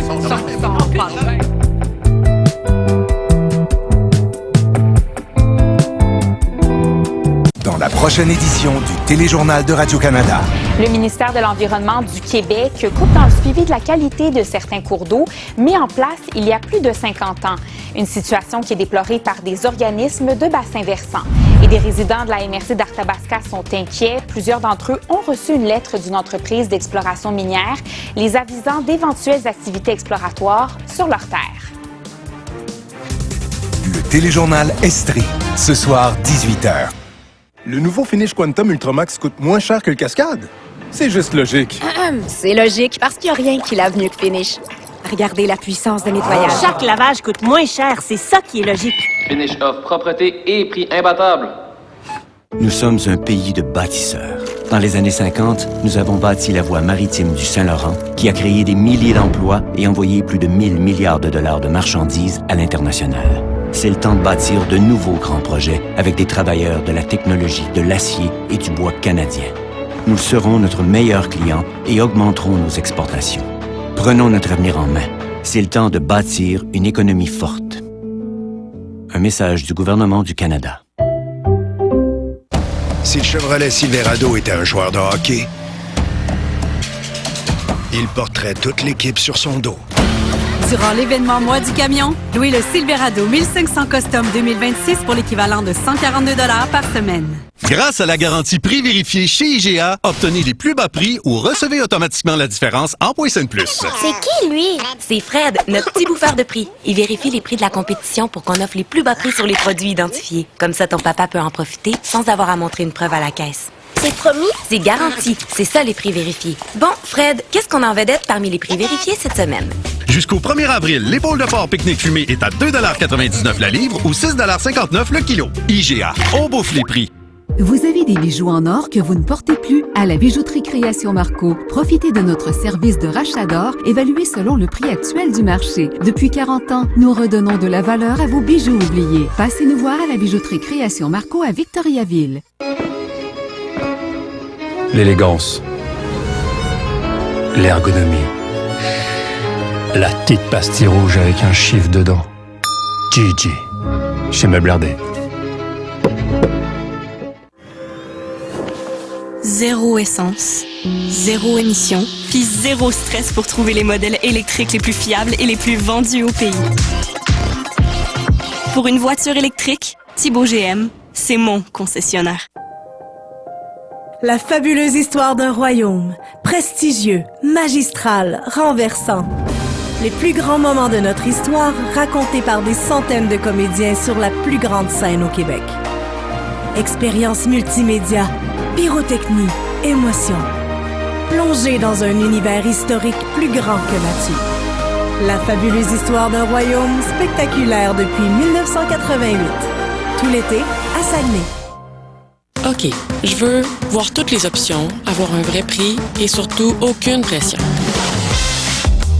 Dans la prochaine édition du Téléjournal de Radio-Canada.
Le ministère de l'Environnement du Québec coupe dans le suivi de la qualité de certains cours d'eau mis en place il y a plus de 50 ans. Une situation qui est déplorée par des organismes de bassins versants. Et des résidents de la MRC d'Arthabasca sont inquiets. Plusieurs d'entre eux ont reçu une lettre d'une entreprise d'exploration minière les avisant d'éventuelles activités exploratoires sur leur terre.
Le Téléjournal Estrie, ce soir, 18h.
Le nouveau Finish Quantum Ultramax coûte moins cher que le Cascade. C'est juste logique.
C'est logique, parce qu'il n'y a rien qui lave mieux que Finish. Regardez la puissance de nettoyage.
Chaque lavage coûte moins cher, c'est ça qui est logique.
Finish offre propreté et prix imbattable.
Nous sommes un pays de bâtisseurs. Dans les années 50, nous avons bâti la voie maritime du Saint-Laurent, qui a créé des milliers d'emplois et envoyé plus de 1000 milliards de dollars de marchandises à l'international. C'est le temps de bâtir de nouveaux grands projets avec des travailleurs de la technologie, de l'acier et du bois canadien. Nous serons notre meilleur client et augmenterons nos exportations. Prenons notre avenir en main. C'est le temps de bâtir une économie forte. Un message du gouvernement du Canada.
Si le Chevrolet Silverado était un joueur de hockey, il porterait toute l'équipe sur son dos.
Durant l'événement Mois du camion, louez le Silverado 1500 Custom 2026 pour l'équivalent de 142 $ par semaine.
Grâce à la garantie prix vérifiée chez IGA, obtenez les plus bas prix ou recevez automatiquement la différence en points plus.
C'est qui, lui? C'est Fred, notre petit bouffeur de prix. Il vérifie les prix de la compétition pour qu'on offre les plus bas prix sur les produits identifiés. Comme ça, ton papa peut en profiter sans avoir à montrer une preuve à la caisse. C'est promis? C'est garanti. C'est ça, les prix vérifiés. Bon, Fred, qu'est-ce qu'on a en vedette parmi les prix vérifiés cette semaine?
Jusqu'au 1er avril, l'épaule de porc pique-nique fumée est à 2,99 la livre ou 6,59 le kilo. IGA, on bouffe les prix.
Vous avez des bijoux en or que vous ne portez plus? À la Bijouterie Création Marco, profitez de notre service de rachat d'or évalué selon le prix actuel du marché. Depuis 40 ans, nous redonnons de la valeur à vos bijoux oubliés. Passez nous voir à la Bijouterie Création Marco à Victoriaville.
L'élégance, l'ergonomie, la petite pastille rouge avec un chiffre dedans. Gigi, chez Meublardé.
Zéro essence, zéro émission, puis zéro stress pour trouver les modèles électriques les plus fiables et les plus vendus au pays. Pour une voiture électrique, Thibaut GM, c'est mon concessionnaire.
La fabuleuse histoire d'un royaume, prestigieux, magistral, renversant. Les plus grands moments de notre histoire racontés par des centaines de comédiens sur la plus grande scène au Québec. Expérience multimédia, pyrotechnie, émotion. Plongez dans un univers historique plus grand que nature. La fabuleuse histoire d'un royaume spectaculaire depuis 1988. Tout l'été à Saguenay.
OK, je veux voir toutes les options, avoir un vrai prix et surtout aucune pression.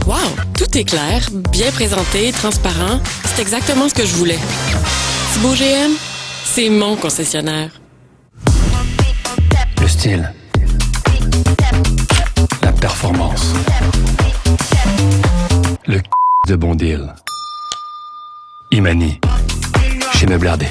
Wow, tout est clair, bien présenté, transparent. C'est exactement ce que je voulais. Thibaut GM, c'est mon concessionnaire.
Le
style. La performance. Le de bon deal. Imani. Chez Meublardé.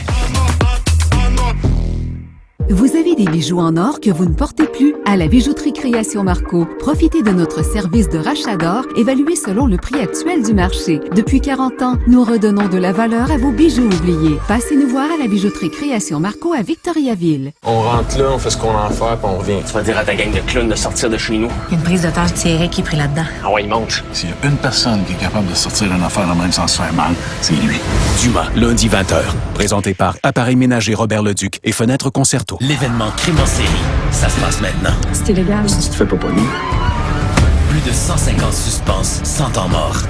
Vous avez des bijoux en or que vous ne portez plus? À la Bijouterie Création Marco, profitez de notre service de rachat d'or évalué selon le prix actuel du marché. Depuis 40 ans, nous redonnons de la valeur à vos bijoux oubliés. Passez nous voir à la Bijouterie Création Marco à Victoriaville.
On rentre là, on fait ce qu'on a à faire, puis on revient.
Tu vas dire à ta gang de clowns de sortir de chez nous.
Il y a une prise de tâche tirée qui est pris là-dedans.
Ah ouais, il monte.
S'il y a une personne qui est capable de sortir d'une affaire dans le même sens faire mal, c'est lui.
Dumas, lundi 20h. Présenté par Appareil ménager Robert Leduc et Fenêtre Concerto.
L'événement Crime en série, ça se passe maintenant.
C'est illégal.
Si tu te fais pas pogner.
Plus de 150 suspens, 100 ans morts.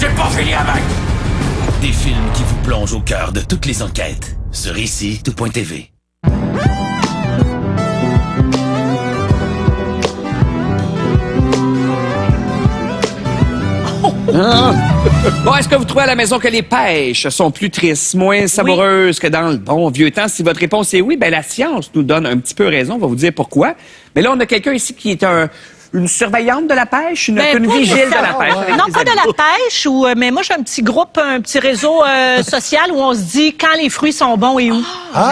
J'ai pas fini avec! Des films qui vous plongent au cœur de toutes les enquêtes. Sur ici, tout.tv.
Bon, est-ce que vous trouvez à la maison que les pêches sont plus tristes, moins savoureuses que dans le bon vieux temps? Si votre réponse est oui, ben la science nous donne un petit peu raison. On va vous dire pourquoi. Mais là, on a quelqu'un ici qui est une surveillante de la pêche, une vigile de la pêche.
Non, pas de la pêche, mais moi, j'ai un petit groupe, un petit réseau social où on se dit quand les fruits sont bons et où.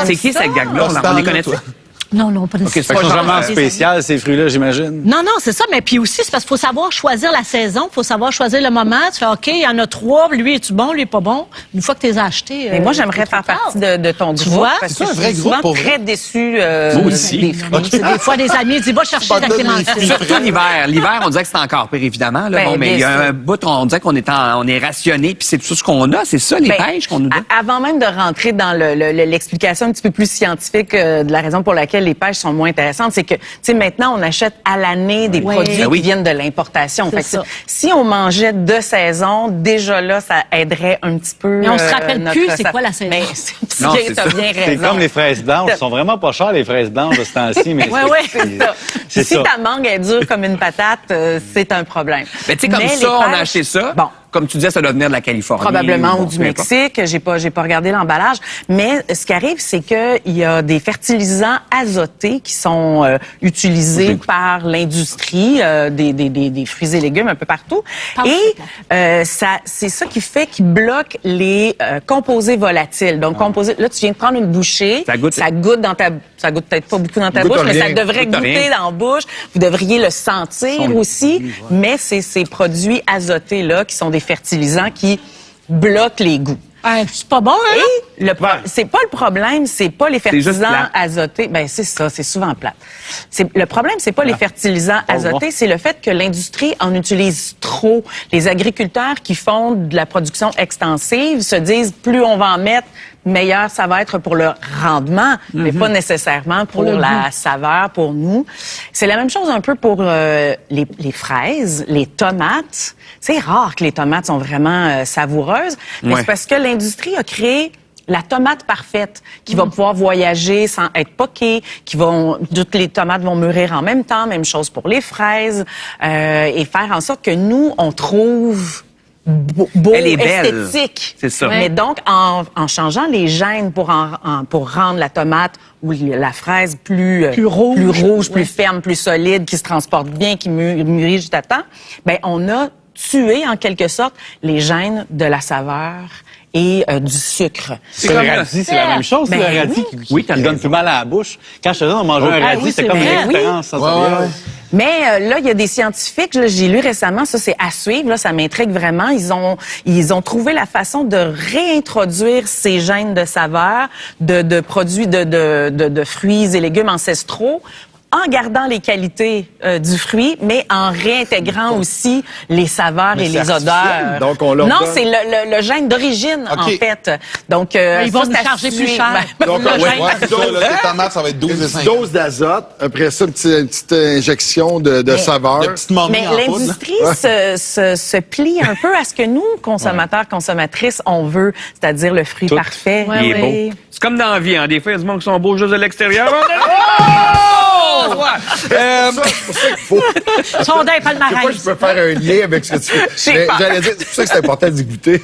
C'est qui cette gang-là? On les connaît-tu?
Non, pas
C'est pas vraiment spécial, ces fruits-là, j'imagine.
Non, c'est ça, mais puis aussi, c'est parce qu'il faut savoir choisir la saison, il faut savoir choisir le moment. Tu fais, OK, il y en a 3, lui, es-tu bon, lui, est pas bon? Une fois que tu les as achetés.
Mais moi, j'aimerais faire partie de ton groupe.
Tu vois?
Parce
c'est
que
un vrai
je suis
groupe,
souvent
pour vrai.
très déçue
aussi.
des fruits.
Des fois, des amis disent, va chercher ta clémentine.
Surtout l'hiver. L'hiver, on dirait que c'est encore pire, évidemment. Là.
Ben,
mais il y a un bout, on dirait qu'on est rationné, puis c'est tout ce qu'on a. C'est ça, les pêches qu'on nous donne.
Avant même de rentrer dans l'explication un petit peu plus scientifique de la raison pour laquelle les pêches sont moins intéressantes, c'est que, tu sais, maintenant, on achète à l'année des produits qui viennent de l'importation. Fait que si on mangeait de saison, déjà là, ça aiderait un petit peu.
Mais on se rappelle plus, c'est quoi la saison?
Mais
Non,
t'as bien raison.
C'est comme les fraises blanches. Elles sont vraiment pas chères, les fraises blanches de ce temps-ci. Mais
c'est ça. Si ta mangue est dure comme une patate, c'est un problème.
Mais tu sais, comme ça, on a acheté ça. Bon. Comme tu disais, ça doit venir de la Californie.
Probablement, ou du Mexique. J'ai pas regardé l'emballage. Mais ce qui arrive, c'est qu'il y a des fertilisants azotés qui sont utilisés par l'industrie des fruits et légumes un peu partout. C'est ça qui fait qu'ils bloquent les composés volatiles. Donc, là, tu viens de prendre une bouchée. Ça goûte dans ta... Ça goûte peut-être pas beaucoup dans ta bouche, mais ça devrait goûter dans la bouche. Vous devriez le sentir aussi. Mais c'est ces produits azotés-là qui sont des fertilisants qui bloquent les goûts.
C'est pas bon, hein?
Et c'est pas le problème, c'est pas les fertilisants azotés. Ben, c'est ça, c'est souvent plate. Le problème, c'est pas les fertilisants azotés, c'est le fait que l'industrie en utilise trop. Les agriculteurs qui font de la production extensive se disent, plus on va en mettre, meilleur ça va être pour le rendement, mais pas nécessairement pour la saveur, pour nous. C'est la même chose un peu pour les fraises, les tomates. C'est rare que les tomates sont vraiment savoureuses, mais c'est parce que l'industrie a créé la tomate parfaite qui va pouvoir voyager sans être poquée, toutes les tomates vont mûrir en même temps, même chose pour les fraises, et faire en sorte que nous, on trouve beau, esthétique.
C'est ça.
Mais donc, en changeant les gènes pour rendre la tomate ou la fraise plus rouge, plus ferme, plus solide, qui se transporte bien, qui mûrit juste à temps, ben on a tué en quelque sorte les gènes de la saveur et du sucre.
C'est le radis, c'est la même chose. Le radis qui donne plus mal à la bouche. Quand je te dis on mangeait un radis, c'est comme une expérience sensorielle.
Mais là, il y a des scientifiques, j'ai lu récemment, ça c'est à suivre, là, ça m'intrigue vraiment. Ils ont trouvé la façon de réintroduire ces gènes de saveur de produits de fruits et légumes ancestraux, en gardant les qualités du fruit, mais en réintégrant aussi les saveurs et les odeurs.
Donc
c'est le gène d'origine, en fait. Donc,
ils vont nous charger plus cher.
Donc,
les tomates, ça va être 12 et 5.
Une dose d'azote, après ça, une petite injection de saveur.
Mais l'industrie se plie un peu à ce que nous, consommateurs, consommatrices, on veut, c'est-à-dire le fruit parfait.
Il est beau. C'est comme dans la vie, hein. Des fois, il y a du monde qui sont beaux juste de l'extérieur.
C'est pour ça qu'il faut.
Sondin palmarès.
Je sais pas si je peux faire un lien avec ce que tu fais. J'allais dire, c'est pour ça que c'est important d'y goûter.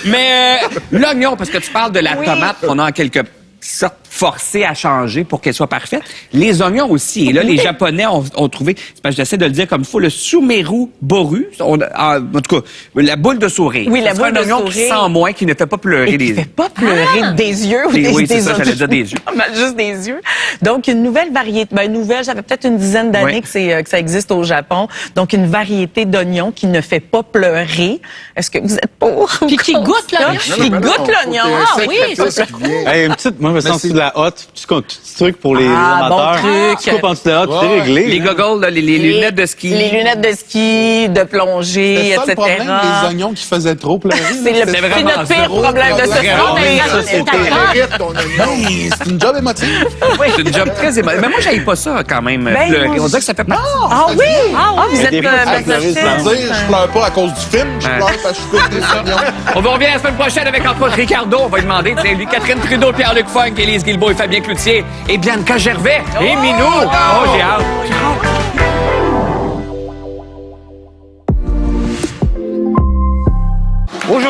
Mais l'oignon, parce que tu parles de la tomate qu'on a en quelque sorte forcée à changer pour qu'elle soit parfaite. Les oignons aussi. Et là, les Japonais ont trouvé, c'est parce que j'essaie de le dire comme il faut, le sumeru boru. En tout cas, la boule de souris.
Oui, la boule de souris.
Un oignon qui sent moins, qui ne fait pas pleurer
et qui ne fait pas pleurer des yeux ou
oui,
des
c'est ça, j'allais dire des yeux.
Juste des yeux. Donc, une nouvelle variété. Ben, nouvelle, ça fait peut-être une dizaine d'années que ça existe au Japon. Donc, une variété d'oignons qui ne fait pas pleurer. Est-ce que vous êtes pour?
Puis qui goûte l'oignon.
Qui goûte l'oignon. Ah oui, c'est cool.
Hey, une petite, moi, je me sens de la hotte. Petit truc pour les amateurs.
Bon truc.
Tu coupes en dessous de la hotte, c'est réglé.
Les goggles, là, les lunettes de ski.
Les lunettes de ski, de plongée, etc.
C'est le problème des oignons qui faisaient trop pleurer.
C'est notre pire problème de ce
soir. C'est une job émotive.
C'est une job très émotive. Mais moi, j'aille pas ça quand même, pleurer. On dirait que ça fait partie.
Ah oui? Vous êtes
je pleure pas à cause du film, je pleure parce que je coupe des oignons.
On va revenir la semaine prochaine avec entre autres Ricardo. On va lui demander, lui, Catherine Trudeau, Pierre-Luc Funk, Élise Guilbeault et Fabien Cloutier et Bianca Gervais et Minou. Oh, j'ai hâte. Aujourd'hui,